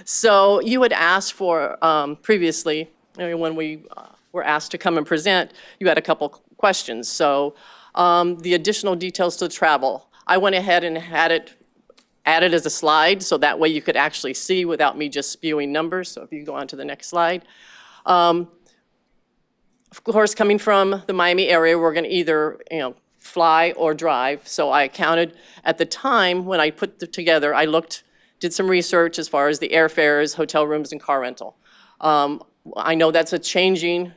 So you had asked for, previously, when we were asked to come and present, you had a couple questions. So the additional details to travel, I went ahead and had it added as a slide, so that way you could actually see without me just spewing numbers. So if you go on to the next slide. Of course, coming from the Miami area, we're going to either, fly or drive. So I counted at the time when I put it together, I did some research as far as the airfares, hotel rooms, and car rental. I know that's a changing,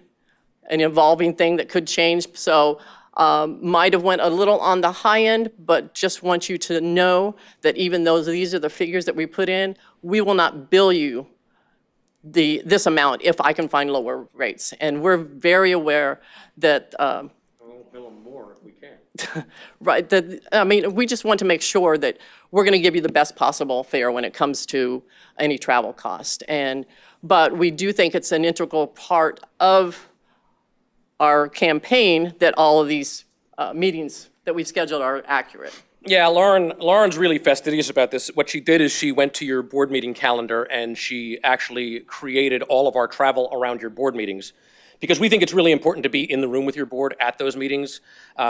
an evolving thing that could change. So might have went a little on the high end, but just want you to know that even though these are the figures that we put in, we will not bill you this amount if I can find lower rates. And we're very aware that We'll bill them more if we can. right, we just want to make sure that we're going to give you the best possible fare when it comes to any travel cost. But we do think it's an integral part of our campaign that all of these meetings that we've scheduled are accurate. Yeah, Lauren's really fastidious about this. What she did is she went to your board meeting calendar and she actually created all of our travel around your board meetings, because we think it's really important to be in the room with your board at those meetings.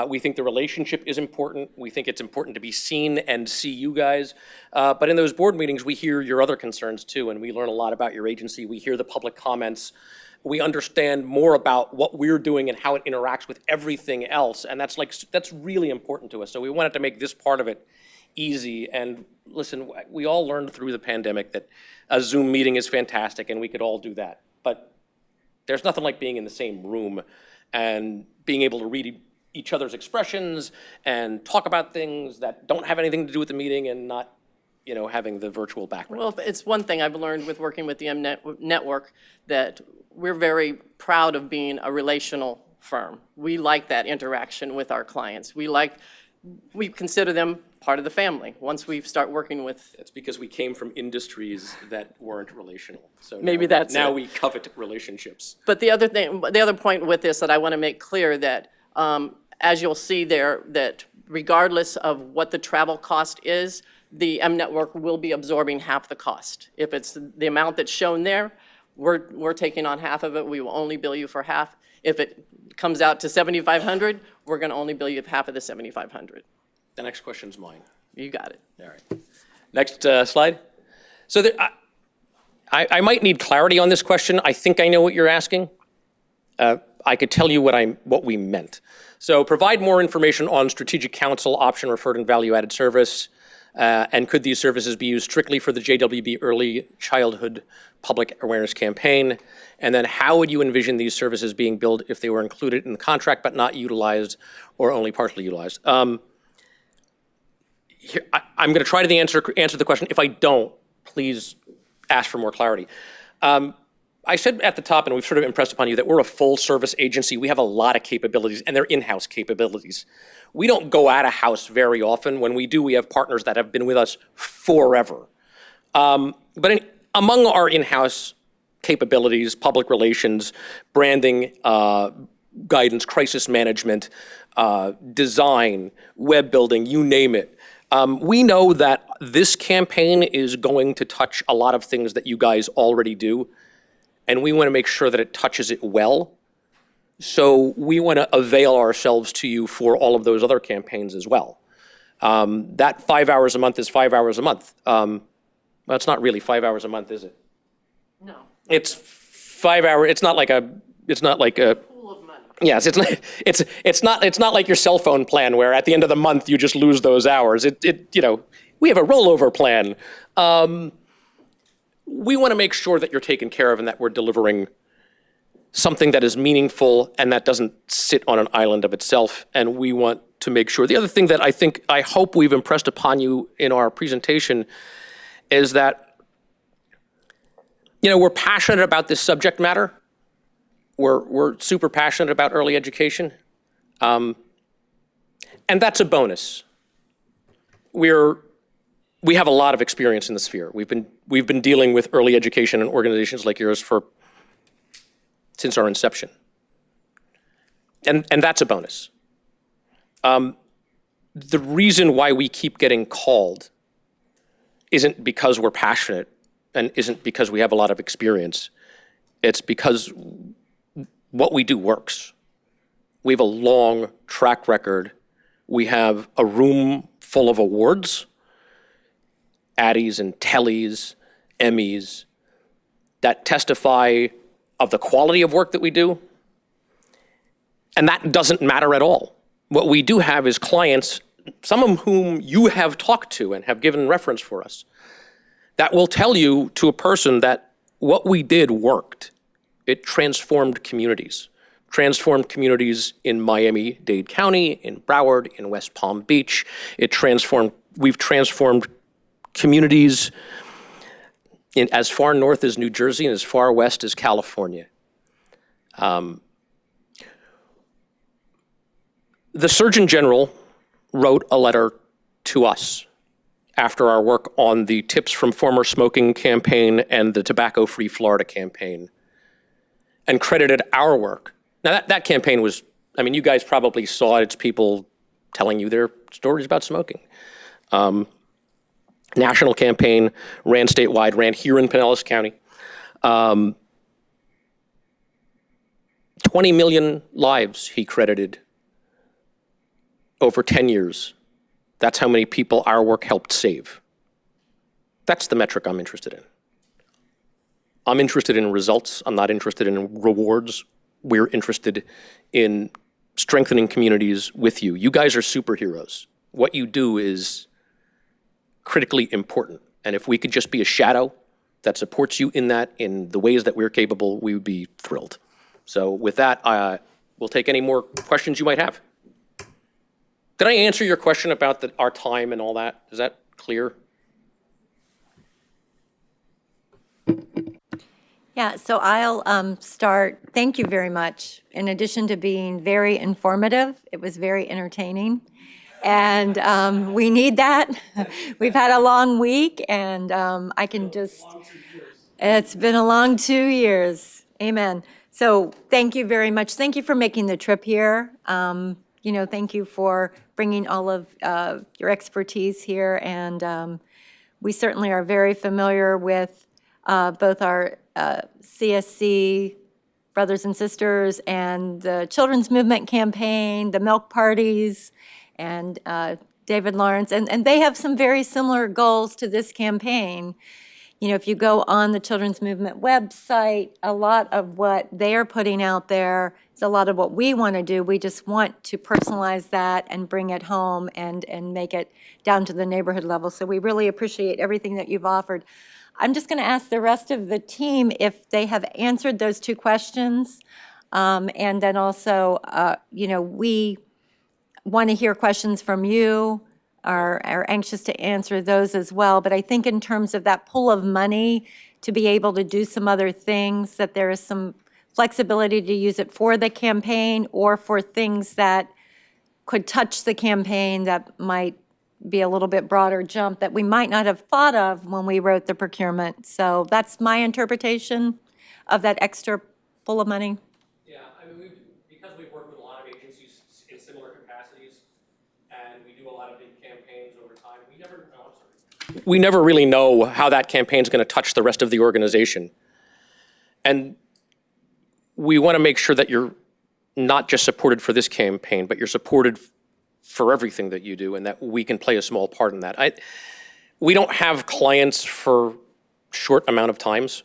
We think the relationship is important. We think it's important to be seen and see you guys. But in those board meetings, we hear your other concerns too, and we learn a lot about your agency. We hear the public comments. We understand more about what we're doing and how it interacts with everything else. And that's really important to us. So we wanted to make this part of it easy. And listen, we all learned through the pandemic that a Zoom meeting is fantastic and we could all do that. But there's nothing like being in the same room and being able to read each other's expressions and talk about things that don't have anything to do with the meeting and not, having the virtual background. Well, it's one thing I've learned with working with the Network, that we're very proud of being a relational firm. We like that interaction with our clients. We consider them part of the family once we start working with. It's because we came from industries that weren't relational. So Maybe that's now it. we covet relationships. But the other point with this that I want to make clear that, as you'll see there, that regardless of what the travel cost is, the M Network will be absorbing half the cost. If it's the amount that's shown there, we're taking on half of it. We will only bill you for half. If it comes out to $7,500, we're going to only bill you half of the $7,500. The next question's mine. You got it. All right. Next slide. So I might need clarity on this question. I think I know what you're asking. I could tell you what we meant. So provide more information on strategic counsel, option referred, and value-added service. And could these services be used strictly for the JWB Early Childhood Public Awareness Campaign? And then how would you envision these services being billed if they were included in the contract but not utilized or only partially utilized? I'm going to try to answer the question. If I don't, please ask for more clarity. I said at the top, and we've sort of impressed upon you, that we're a full-service agency. We have a lot of capabilities, and they're in-house capabilities. We don't go out of house very often. When we do, we have partners that have been with us forever. But among our in-house capabilities, public relations, branding, guidance, crisis management, design, web building, you name it, we know that this campaign is going to touch a lot of things that you guys already do, and we want to make sure that it touches it well. So we want to avail ourselves to you for all of those other campaigns as well. That 5 hours a month is 5 hours a month. Well, it's not really 5 hours a month, is it? No. It's 5 hours. It's not like a. Pool of money. Yes, it's not like your cell phone plan where at the end of the month you just lose those hours. We have a rollover plan. We want to make sure that you're taken care of and that we're delivering something that is meaningful and that doesn't sit on an island of itself. And we want to make sure. The other thing that I hope we've impressed upon you in our presentation is that, we're passionate about this subject matter. We're super passionate about early education. And that's a bonus. We have a lot of experience in the sphere. We've been dealing with early education and organizations like yours since our inception. And that's a bonus. The reason why we keep getting called isn't because we're passionate and isn't because we have a lot of experience. It's because what we do works. We have a long track record. We have a room full of awards, Addies and Tellies, Emmys, that testify of the quality of work that we do. And that doesn't matter at all. What we do have is clients, some of whom you have talked to and have given reference for us, that will tell you to a person that what we did worked. It transformed communities in Miami-Dade County, in Broward, in West Palm Beach. We've transformed communities in as far north as New Jersey and as far west as California. The Surgeon General wrote a letter to us after our work on the Tips from Former Smoking campaign and the Tobacco Free Florida campaign, and credited our work. Now that campaign was, I mean, you guys probably saw it. It's people telling you their stories about smoking. National campaign, ran statewide, ran here in Pinellas County. 20 million lives he credited over 10 years. That's how many people our work helped save. That's the metric I'm interested in. I'm interested in results. I'm not interested in rewards. We're interested in strengthening communities with you. You guys are superheroes. What you do is critically important. And if we could just be a shadow that supports you in that, in the ways that we're capable, we would be thrilled. So with that, we'll take any more questions you might have. Did I answer your question about our time and all that? Is that clear? Yeah, so I'll start. Thank you very much. In addition to being very informative, it was very entertaining. And we need that. We've had a long week, and I can just, it's been a long 2 years. Amen. So thank you very much. Thank you for making the trip here. Thank you for bringing all of your expertise here. And we certainly are very familiar with both our CSC brothers and sisters and the Children's Movement campaign, the milk parties, and David Lawrence. And they have some very similar goals to this campaign. You know, if you go on the Children's Movement website, a lot of what they're putting out there is a lot of what we want to do. We just want to personalize that and bring it home and make it down to the neighborhood level. So we really appreciate everything that you've offered. I'm just going to ask the rest of the team if they have answered those two questions. And then also, we want to hear questions from you, are anxious to answer those as well. But I think in terms of that pool of money to be able to do some other things, that there is some flexibility to use it for the campaign or for things that could touch the campaign that might be a little bit broader jump that we might not have thought of when we wrote the procurement. So that's my interpretation of that extra pool of money. Yeah, I mean, because we've worked with a lot of agencies in similar capacities, and we do a lot of big campaigns over time, we never really know how that campaign's going to touch the rest of the organization. And we want to make sure that you're not just supported for this campaign, but you're supported for everything that you do, and that we can play a small part in that. We don't have clients for short amount of times.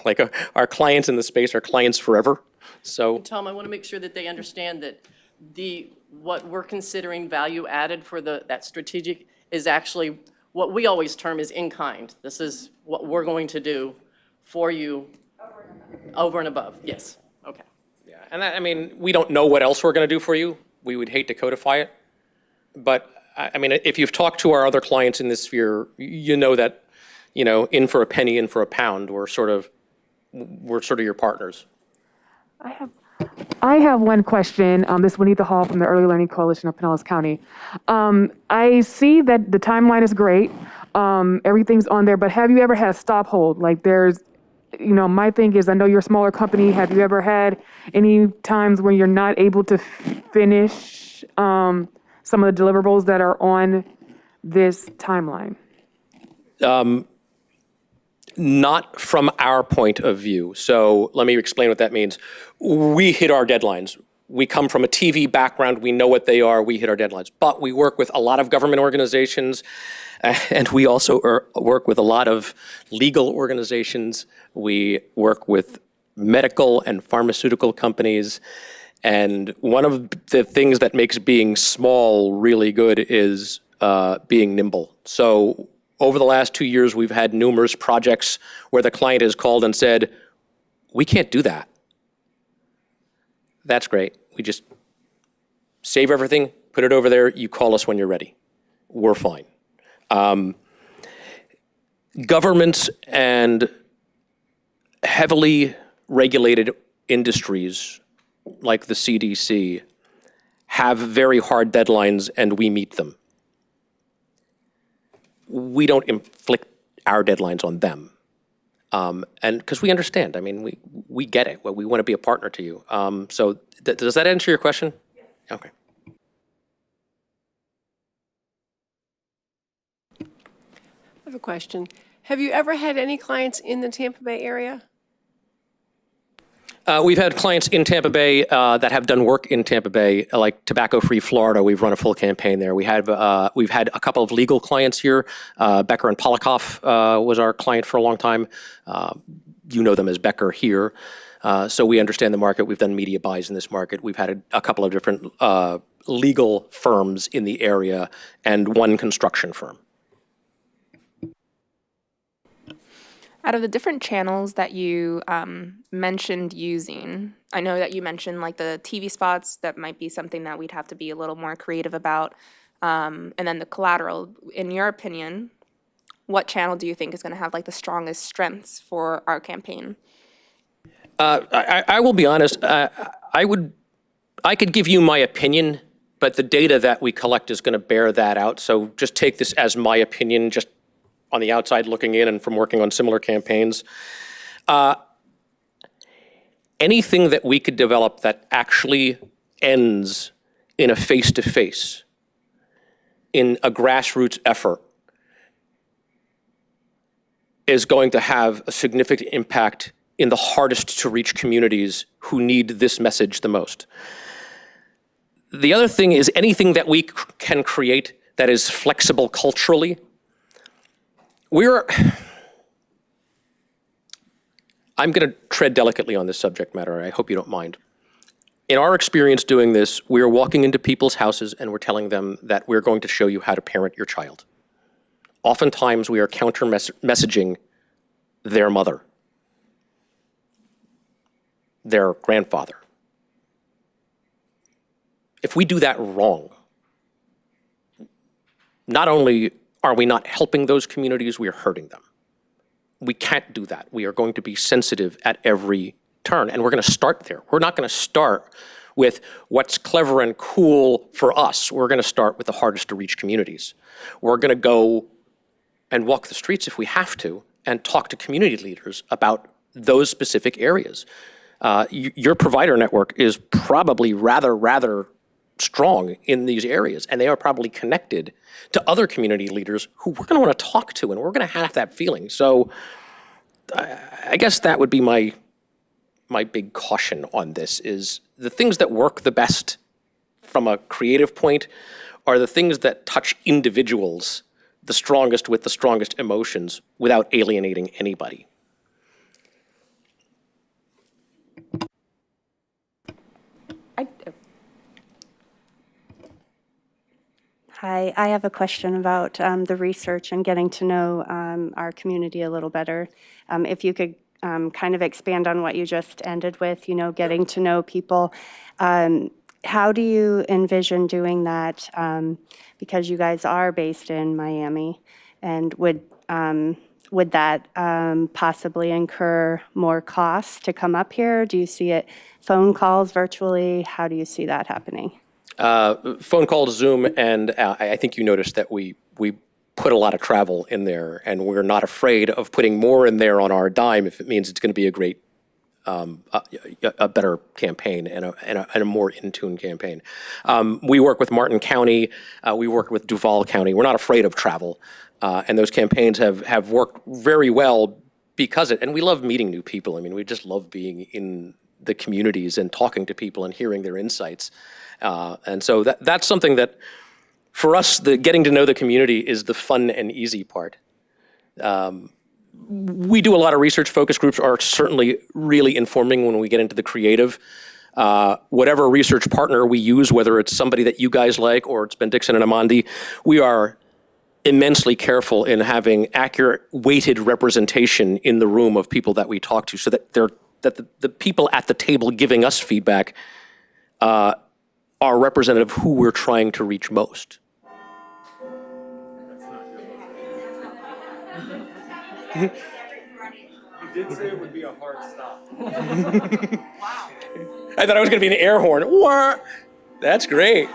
Like our clients in the space are clients forever. So Tom, I want to make sure that they understand that what we're considering value added for that strategic is actually what we always term as in kind. This is what we're going to do for you over and above. Yes. Okay. yeah, and that, I mean, we don't know what else we're going to do for you. We would hate to codify it. But I mean, if you've talked to our other clients in this sphere, you know that, in for a penny, in for a pound, we're sort of your partners. I have one question. This is Juanita Hall from the Early Learning Coalition of Pinellas County. I see that the timeline is great. Everything's on there, but have you ever had a stop hold? Like my thing is, I know you're a smaller company. Have you ever had any times when you're not able to finish change some of the deliverables that are on this timeline? Not from our point of view. So let me explain what that means. We hit our deadlines. We come from a TV background. We know what they are. We hit our deadlines. But we work with a lot of government organizations, and we also work with a lot of legal organizations. We work with medical and pharmaceutical companies. And one of the things that makes being small really good is being nimble. So over the last 2 years, we've had numerous projects where the client has called and said, we can't do that. That's great. We just save everything, put it over there, you call us when you're ready. We're fine. Governments and heavily regulated industries like the CDC have very hard deadlines, and we meet them. We don't inflict our deadlines on them. And because we understand, I mean, we get it. We want to be a partner to you. So does that answer your question? Yes. Okay. I have a question. Have you ever had any clients in the Tampa Bay area? We've had clients in Tampa Bay that have done work in Tampa Bay, like Tobacco-Free Florida. We've run a full campaign there. We've had a couple of legal clients here. Becker and Polikoff was our client for a long time. You know them as Becker here. So we understand the market. We've done media buys in this market. We've had a couple of different legal firms in the area and one construction firm. Out of the different channels that you mentioned using, I know that you mentioned like the TV spots, that might be something that we'd have to be a little more creative about. And then the collateral, in your opinion, what channel do you think is going to have like the strongest strengths for our campaign? I will be honest, I could give you my opinion, but the data that we collect is going to bear that out. So just take this as my opinion, just on the outside looking in and from working on similar campaigns. Anything that we could develop that actually ends in a face-to-face, in a grassroots effort, is going to have a significant impact in the hardest to reach communities who need this message the most. The other thing is anything that we can create that is flexible culturally. I'm going to tread delicately on this subject matter. I hope you don't mind. In our experience doing this, we're walking into people's houses and we're telling them that we're going to show you how to parent your child. Oftentimes, we are counter-messaging their mother, their grandfather. If we do that wrong, not only are we not helping those communities, we are hurting them. We can't do that. We are going to be sensitive at every turn, and we're going to start there. We're not going to start with what's clever and cool for us. We're going to start with the hardest to reach communities. We're going to go and walk the streets if we have to and talk to community leaders about those specific areas. Your provider network is probably rather strong in these areas, and they are probably connected to other community leaders who we're going to want to talk to, and we're going to have that feeling. So I guess that would be my big caution on this, is the things that work the best from a creative point are the things that touch individuals the strongest with the strongest emotions without alienating anybody. Hi, I have a question about the research and getting to know our community a little better. If you could kind of expand on what you just ended with, getting to know people. How do you envision doing that? Because you guys are based in Miami, and would that possibly incur more costs to come up here? Do you see it phone calls, virtually? How do you see that happening? Phone call to Zoom, and I think you noticed that we put a lot of travel in there, and we're not afraid of putting more in there on our dime if it means it's going to be a great a better campaign and a more in-tune campaign. We work with Martin County, we work with Duval County. We're not afraid of travel, and those campaigns have worked very well because and we love meeting new people. I mean, we just love being in the communities and talking to people and hearing their insights. And so that's something that, for us, the getting to know the community is the fun and easy part. We do a lot of research. Focus groups are certainly really informing when we get into the creative. Whatever research partner we use, whether it's somebody that you guys like or it's Ben Dixon and Amandi, we are immensely careful in having accurate, weighted representation in the room of people that we talk to, so that the people at the table giving us feedback are representative of who we're trying to reach most. You did say it would be a hard stop. I thought I was going to be an air horn. Wah! That's great.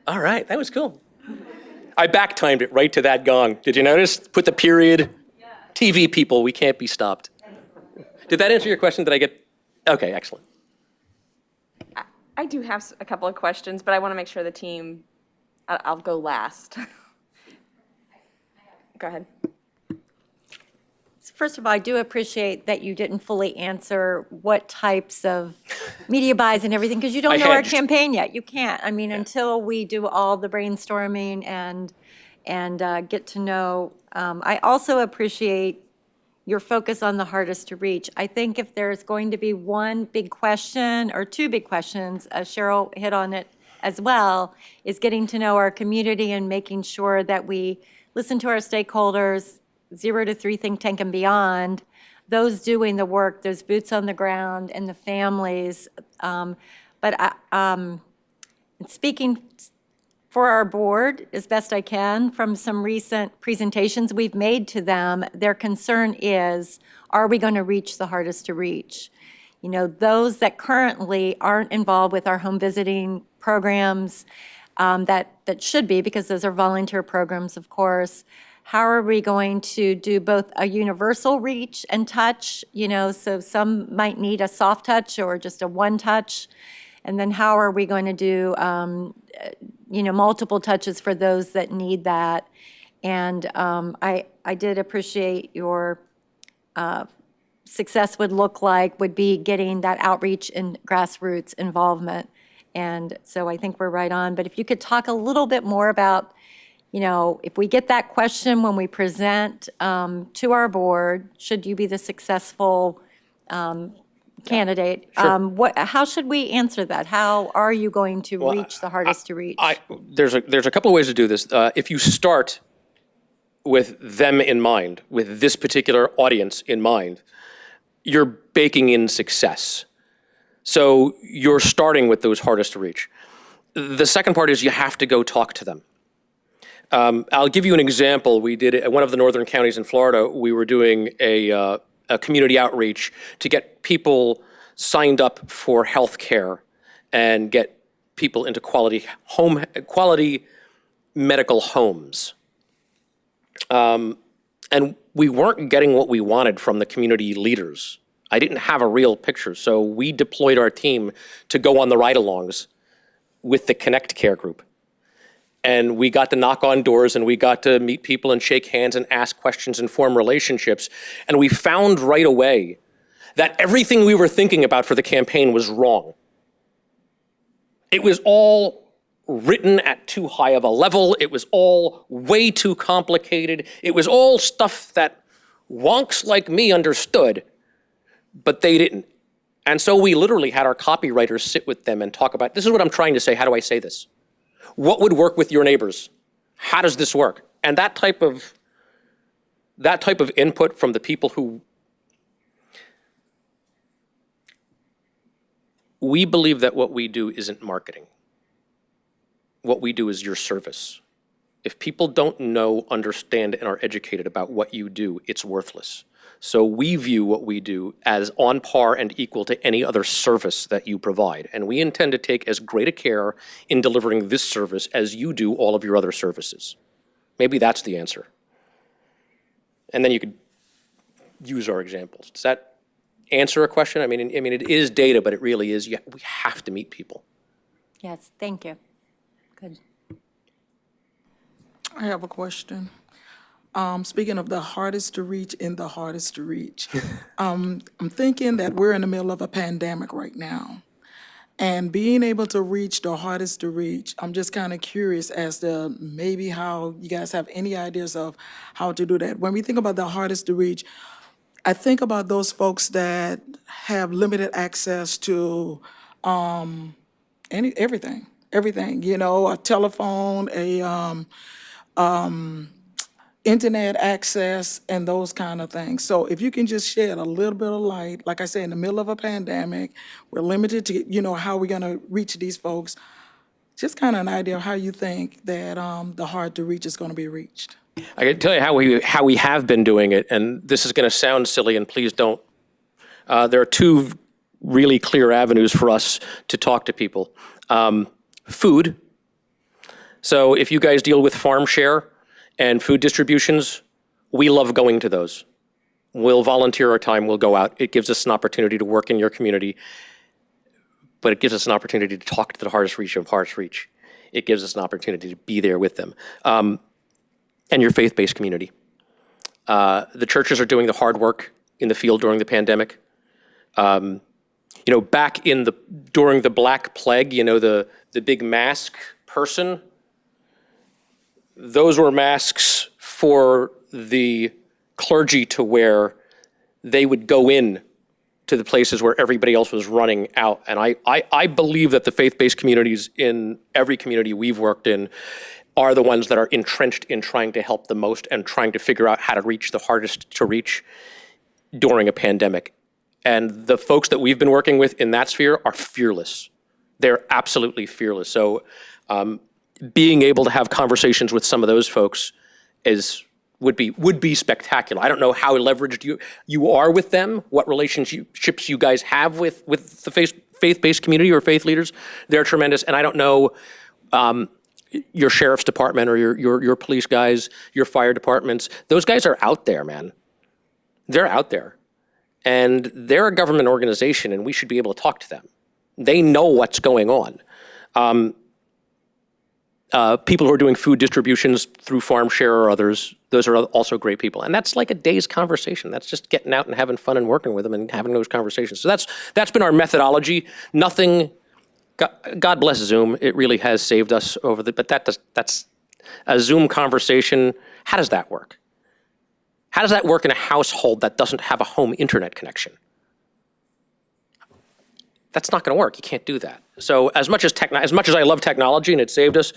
All right, that was cool. I back-timed it right to that gong. Did you notice? Put the period. TV people, we can't be stopped. Did that answer your question? Did I get? Okay, excellent. I do have a couple of questions, but I want to make sure the team, I'll go last. Go ahead. First of all, I do appreciate that you didn't fully answer what types of media buys and everything, because you don't know our campaign yet. You can't. I mean, until we do all the brainstorming and get to know. I also appreciate your focus on the hardest to reach. I think if there's going to be one big question or two big questions, Cheryl hit on it as well, is getting to know our community and making sure that we listen to our stakeholders, 0 to 3 think tank and beyond, those doing the work, those boots on the ground and the families. But speaking for our board as best I can from some recent presentations we've made to them, their concern is, are we going to reach the hardest to reach? You know, those that currently aren't involved with our home visiting programs, that should be, because those are volunteer programs, of course. How are we going to do both a universal reach and touch? You know, so some might need a soft touch or just a one touch. And then how are we going to do, you know, multiple touches for those that need that? And I did appreciate your success would be getting that outreach and grassroots involvement. And so I think we're right on. But if you could talk a little bit more about, you know, if we get that question when we present to our board, should you be the successful candidate? Sure. How should we answer that? How are you going to reach the hardest to reach? There's a couple of ways to do this. If you start with them in mind, with this particular audience in mind, you're baking in success. So you're starting with those hardest to reach. The second part is you have to go talk to them. I'll give you an example. We did at one of the northern counties in Florida. We were doing a community outreach to get people signed up for health care and get people into quality medical homes. And we weren't getting what we wanted from the community leaders. I didn't have a real picture, so we deployed our team to go on the ride-alongs with the Connect Care group. And we got to knock on doors and we got to meet people and shake hands and ask questions and form relationships. And we found right away that everything we were thinking about for the campaign was wrong. It was all written at too high of a level. It was all way too complicated. It was all stuff that wonks like me understood, but they didn't. And so we literally had our copywriters sit with them and talk about, this is what I'm trying to say, how do I say this? What would work with your neighbors? How does this work? And that type of input from the people who, we believe that what we do isn't marketing. What we do is your service. If people don't know, understand, and are educated about what you do, it's worthless. So we view what we do as on par and equal to any other service that you provide. And we intend to take as great a care in delivering this service as you do all of your other services. Maybe that's the answer. And then you could use our examples. Does that answer a question? I mean, it is data, but it really is, we have to meet people. Yes, thank you. Good. I have a question. Speaking of the hardest to reach and the hardest to reach, I'm thinking that we're in the middle of a pandemic right now. And being able to reach the hardest to reach, I'm just kind of curious as to maybe how you guys have any ideas of how to do that. When we think about the hardest to reach, I think about those folks that have limited access to everything, you know, a telephone, internet access, and those kind of things. So if you can just shed a little bit of light, like I said, in the middle of a pandemic, we're limited to, you know, how we're gonna reach these folks. Just kind of an idea of how you think that the hard to reach is gonna be reached. I can tell you how we have been doing it, and this is going to sound silly, and please don't. There are two really clear avenues for us to talk to people. Food. So if you guys deal with farm share and food distributions, we love going to those. We'll volunteer our time, we'll go out. It gives us an opportunity to work in your community, but it gives us an opportunity to talk to the hardest reach of hardest reach. It gives us an opportunity to be there with them. And your faith-based community. The churches are doing the hard work in the field during the pandemic. You know, back during the Black Plague, you know, the big mask person, those were masks for the clergy to wear. They would go in to the places where everybody else was running out. And I believe that the faith-based communities in every community we've worked in are the ones that are entrenched in trying to help the most and trying to figure out how to reach the hardest to reach during a pandemic. And the folks that we've been working with in that sphere are fearless. They're absolutely fearless. So being able to have conversations with some of those folks would be spectacular. I don't know how leveraged you are with them, what relationships you guys have with the faith-based community or faith leaders. They're tremendous. And I don't know your sheriff's department or your police guys, your fire departments. Those guys are out there, man. They're out there. And they're a government organization, and we should be able to talk to them. They know what's going on. People who are doing food distributions through Farm Share or others, those are also great people. And that's like a day's conversation. That's just getting out and having fun and working with them and having those conversations. So that's been our methodology. Nothing, God bless Zoom. It really has saved us but that's a Zoom conversation. How does that work? How does that work in a household that doesn't have a home internet connection? That's not going to work. You can't do that. So as much as I love technology and it saved us,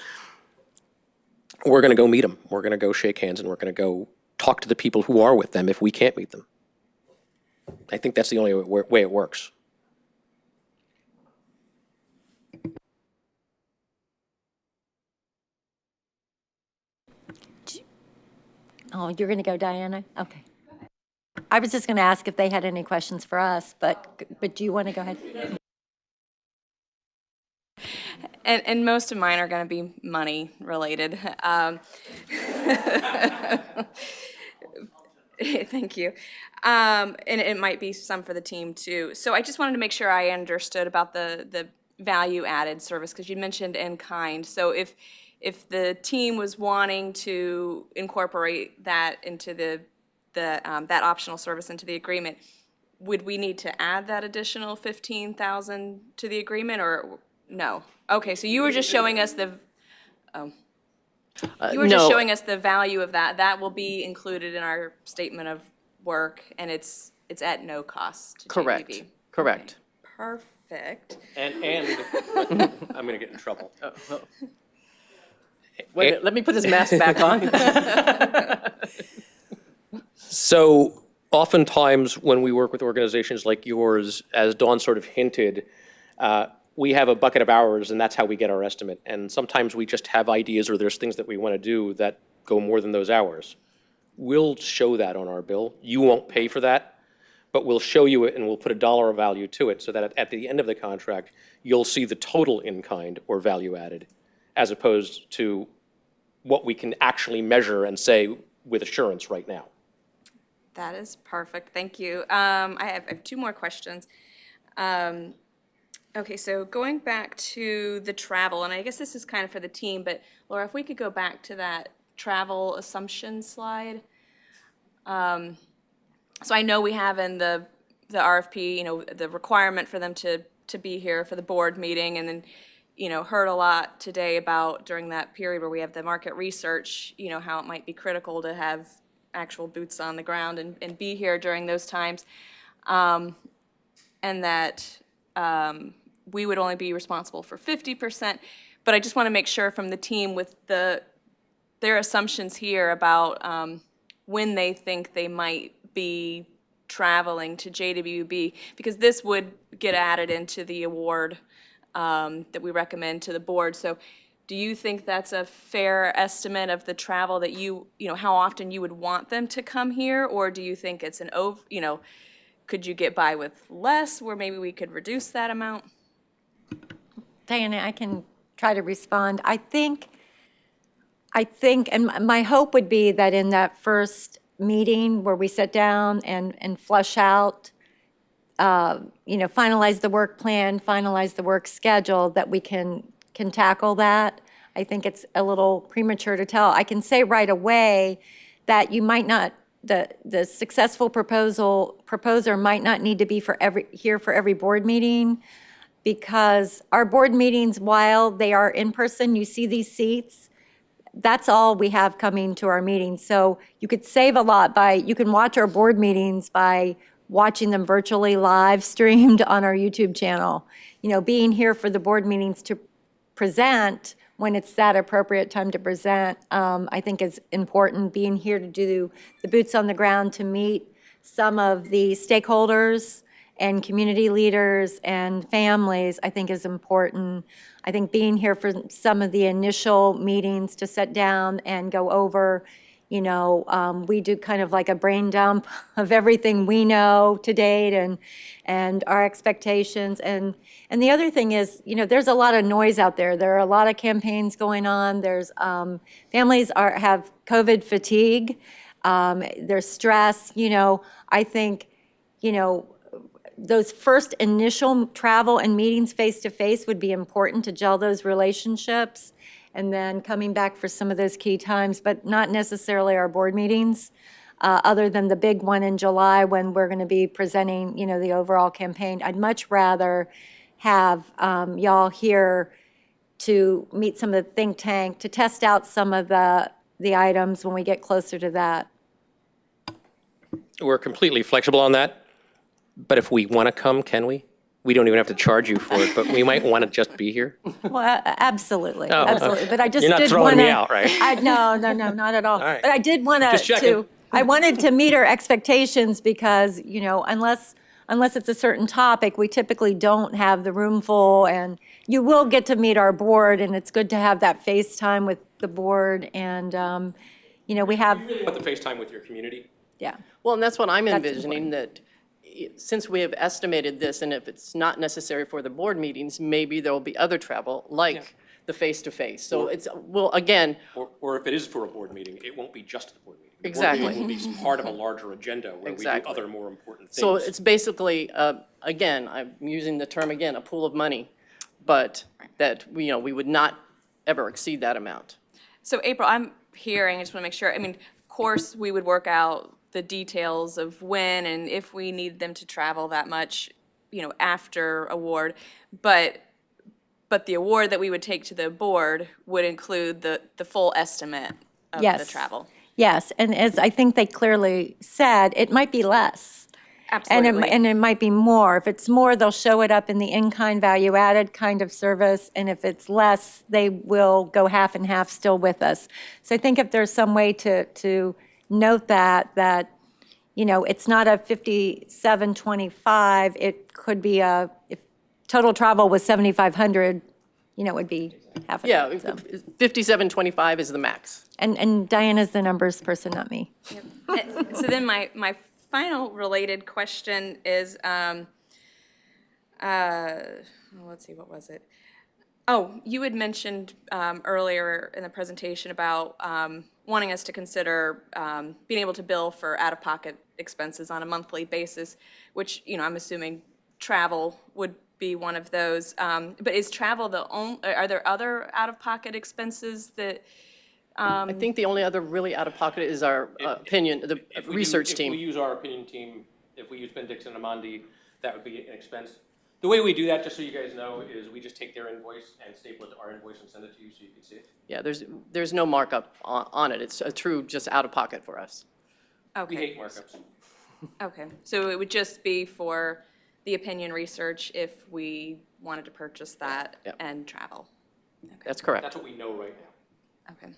we're going to go meet them. We're going to go shake hands and we're going to go talk to the people who are with them if we can't meet them. I think that's the only way it works. Oh, you're going to go, Diana? Okay. I was just going to ask if they had any questions for us, but do you want to go ahead? And most of mine are going to be money related. Thank you. And it might be some for the team too. So I just wanted to make sure I understood about the value added service, because you mentioned in kind. So if the team was wanting to incorporate that into that optional service into the agreement, would we need to add that additional $15,000 to the agreement, or no? Okay, so you were just showing us the just showing us the value of that. That will be included in our statement of work, and it's at no cost to Correct. JDB. Correct. Okay, perfect. And I'm going to get in trouble. Wait a minute, let me put this mask back on. So oftentimes when we work with organizations like yours, as Dawn sort of hinted, we have a bucket of hours and that's how we get our estimate. And sometimes we just have ideas or there's things that we want to do that go more than those hours. We'll show that on our bill. You won't pay for that, but we'll show you it and we'll put a dollar value to it so that at the end of the contract, you'll see the total in kind or value added, as opposed to what we can actually measure and say with assurance right now. That is perfect. Thank you. I have two more questions. Okay, so going back to the travel, and I guess this is kind of for the team, but Laura, if we could go back to that travel assumption slide. So I know we have in the RFP, the requirement for them to be here for the board meeting, and then, heard a lot today about during that period where we have the market research, how it might be critical to have actual boots on the ground and be here during those times, and that we would only be responsible for 50%. But I just want to make sure from the team with their assumptions here about when they think they might be traveling to JWB, because this would get added into the award that we recommend to the board. So do you think that's a fair estimate of the travel that how often you would want them to come here? Or do you think it's could you get by with less where maybe we could reduce that amount? Diana, I can try to respond. I think, and my hope would be that in that first meeting where we sit down and flush out, finalize the work plan, finalize the work schedule, that we can tackle that. I think it's a little premature to tell. I can say right away that you might not, the successful proposer might not need to be here for every board meeting, because our board meetings, while they are in person, you see these seats, that's all we have coming to our meetings. So you could save a lot you can watch our board meetings by watching them virtually live streamed on our YouTube channel. Being here for the board meetings to present when it's that appropriate time to present, I think is important. Being here to do the boots on the ground, to meet some of the stakeholders and community leaders and families, I think is important. I think being here for some of the initial meetings to sit down and go over, we do kind of like a brain dump of everything we know to date and our expectations. And the other thing is, there's a lot of noise out there. There are a lot of campaigns going on. There's families have COVID fatigue. There's stress. I think, those first initial travel and meetings face-to-face would be important to gel those relationships, and then coming back for some of those key times, but not necessarily our board meetings, other than the big one in July when we're going to be presenting, the overall campaign. I'd much rather have y'all here to meet some of the think tank, to test out some of the items when we get closer to that. We're completely flexible on that. But if we want to come, can we? We don't even have to charge you for it, but we might want to just be here. Well, absolutely, Oh, absolutely. okay. But I just You're not did throwing want me out, right? No, not at all. All right. But I did want Just checking. I wanted to meet our expectations, because unless it's a certain topic, we typically don't have the room full, and you will get to meet our board, and it's good to have that FaceTime with the board, and we have. You really want the FaceTime with your community? Yeah. Well, and that's what I'm envisioning, important. that since we have estimated this, and if it's not necessary for the board meetings, maybe there will be other travel, like the face-to-face. So it's, well, again. Or if it is for a board meeting, it won't be just the board meeting. The Exactly. board meeting will be part of a larger agenda where we do other more important things. So it's basically, again, I'm using the term again, a pool of money, but that, we would not ever exceed that amount. So April, I'm hearing, I just want to make sure, of course, we would work out the details of when and if we need them to travel that much, after award, but the award that we would take to the board would include the full estimate of the travel. Yes, and as I think they clearly said, it might be less. Absolutely. And it might be more. If it's more, they'll show it up in the in-kind value-added kind of service, and if it's less, they will go half and half still with us. So I think if there's some way to note that it's not a 5725, it could be if total travel was 7,500, it would be half of that. So. 5725 is the max. And Diana's the numbers person, not me. Yep. So then my final related question is, let's see, what was it? Oh, you had mentioned earlier in the presentation about wanting us to consider being able to bill for out-of-pocket expenses on a monthly basis, which, I'm assuming travel would be one of those. But is travel the only, are there other out-of-pocket expenses that? I think the only other really out-of-pocket is our opinion, the research team. If we use our opinion team, if we use Ben Dixon and Amandi, that would be an expense. The way we do that, just so you guys know, is we just take their invoice and staple it to our invoice and send it to you so you can see it. Yeah, there's no markup on it. It's a true just out-of-pocket for us. Okay. We hate markups. Okay, so it would just be for the opinion research if we wanted to purchase that and travel? Okay. That's correct. That's what we know right now. Okay.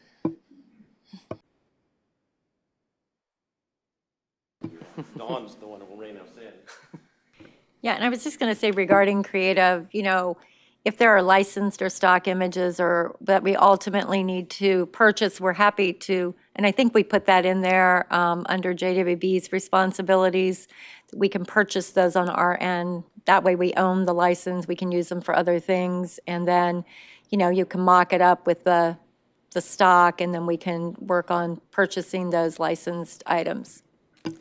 Dawn's the one who will rein us in. Yeah, and I was just going to say regarding creative, if there are licensed or stock images or that we ultimately need to purchase, we're happy to, and I think we put that in there under JWB's responsibilities. We can purchase those on our end. That way we own the license, we can use them for other things, and then, you can mock it up with the stock, and then we can work on purchasing those licensed items.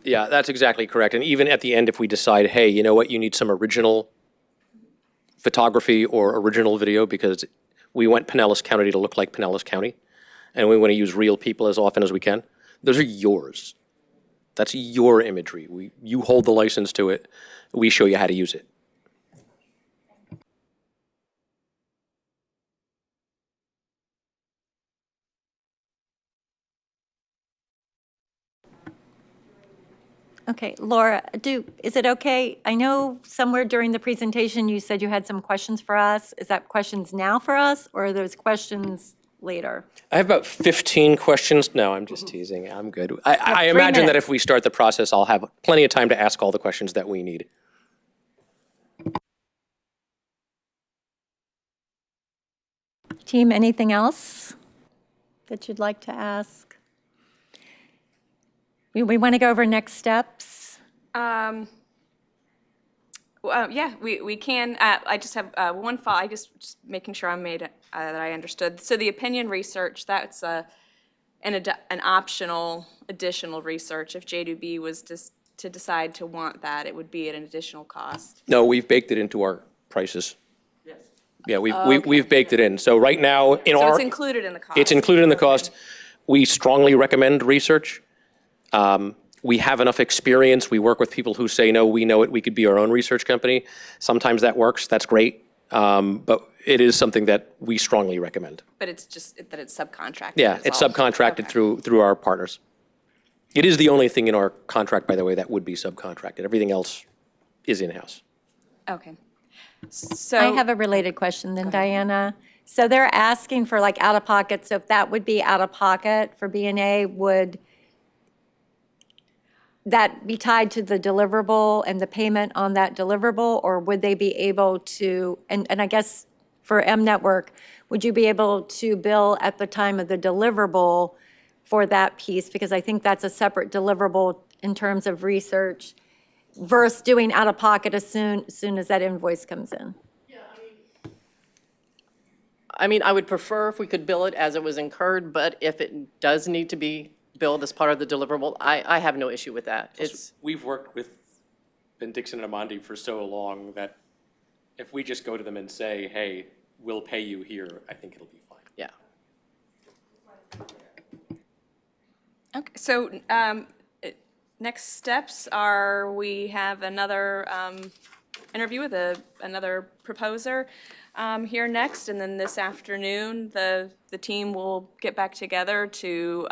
Yeah, that's exactly correct. And even at the end, if we decide, hey, you know what, you need some original photography or original video because we want Pinellas County to look like Pinellas County, and we want to use real people as often as we can, those are yours. That's your imagery. You hold the license to it. We show you how to use it. Okay, Laura, is it okay? I know somewhere during the presentation you said you had some questions for us. Is that questions now for us, or are those questions later? I have about 15 questions. No, I'm just teasing. I'm good. I imagine that if we start the process, I'll have plenty of time to ask all the questions that we need. Team, anything else that you'd like to ask? We want to go over next steps. Yeah, we can. I just have one file. I just making sure that I understood. So the opinion research, that's an optional additional research. If JWB was to decide to want that, it would be at an additional cost. No, we've baked it into our prices. Yes. Yeah, we've baked it in. So right now So it's included in the cost. It's included in the cost. We strongly recommend research. We have enough experience. We work with people who say, no, we know it. We could be our own research company. Sometimes that works. That's great. But it is something that we strongly recommend. But it's just that it's subcontracted. Yeah, it's subcontracted through our partners. It is the only thing in our contract, by the way, that would be subcontracted. Everything else is in-house. Okay. So I have a related question then, Diana. So they're asking for like out-of-pocket. So if that would be out-of-pocket for B&A, would that be tied to the deliverable and the payment on that deliverable, or would they be able to, and I guess for M Network, would you be able to bill at the time of the deliverable for that piece? Because I think that's a separate deliverable in terms of research versus doing out of pocket as soon as that invoice comes in. I mean, I would prefer if we could bill it as it was incurred, but if it does need to be billed as part of the deliverable, I have no issue with that. We've worked with Ben Dixon and Amandi for so long that if we just go to them and say, hey, we'll pay you here, I think it'll be fine. Yeah. Okay, so next steps are we have another interview with another proposer here next, and then this afternoon the team will get back together to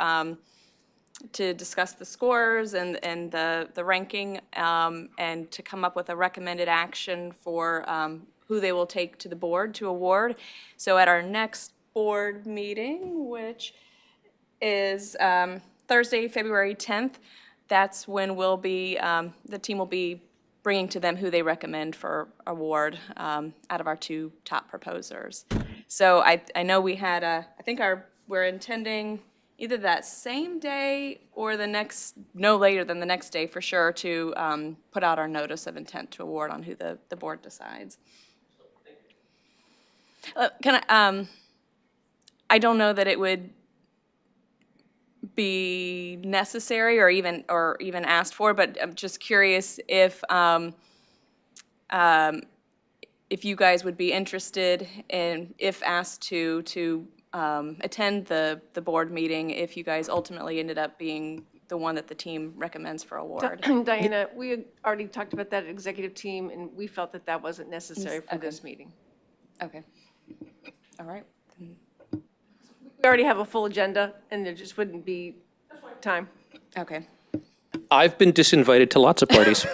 discuss the scores and the ranking and to come up with a recommended action for who they will take to the board to award. So at our next board meeting, which is Thursday, February 10th, that's when we'll be, the team will be bringing to them who they recommend for award out of our two top proposers. So I know we had we're intending either that same day or no later than the next day for sure, to put out our notice of intent to award on who the board decides. I don't know that it would be necessary or even asked for, but I'm just curious if you guys would be interested in, if asked to attend the board meeting, if you guys ultimately ended up being the one that the team recommends for award. Diana, we had already talked about that executive team, and we felt that that wasn't necessary for this meeting. Okay. All right. We already have a full agenda, and there just wouldn't be time. Okay. I've been disinvited to lots of parties.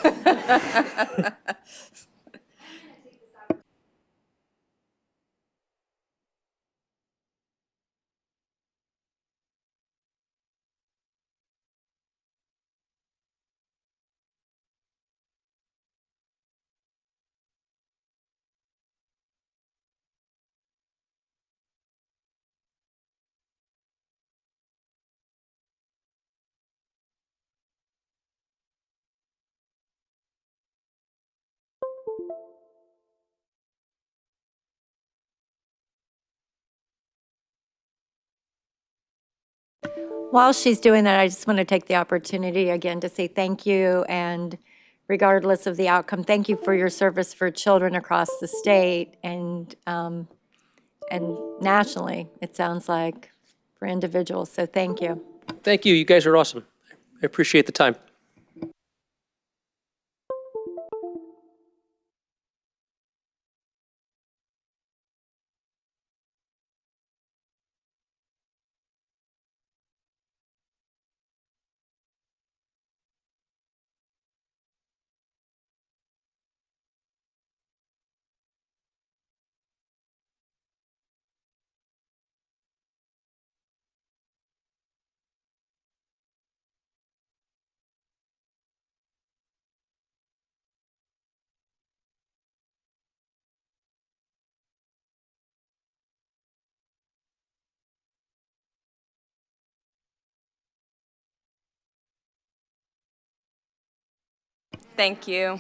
While she's doing that, I just want to take the opportunity again to say thank you, and regardless of the outcome, thank you for your service for children across the state and nationally, it sounds like, for individuals. So thank you. Thank you. You guys are awesome. I appreciate the time. Thank you.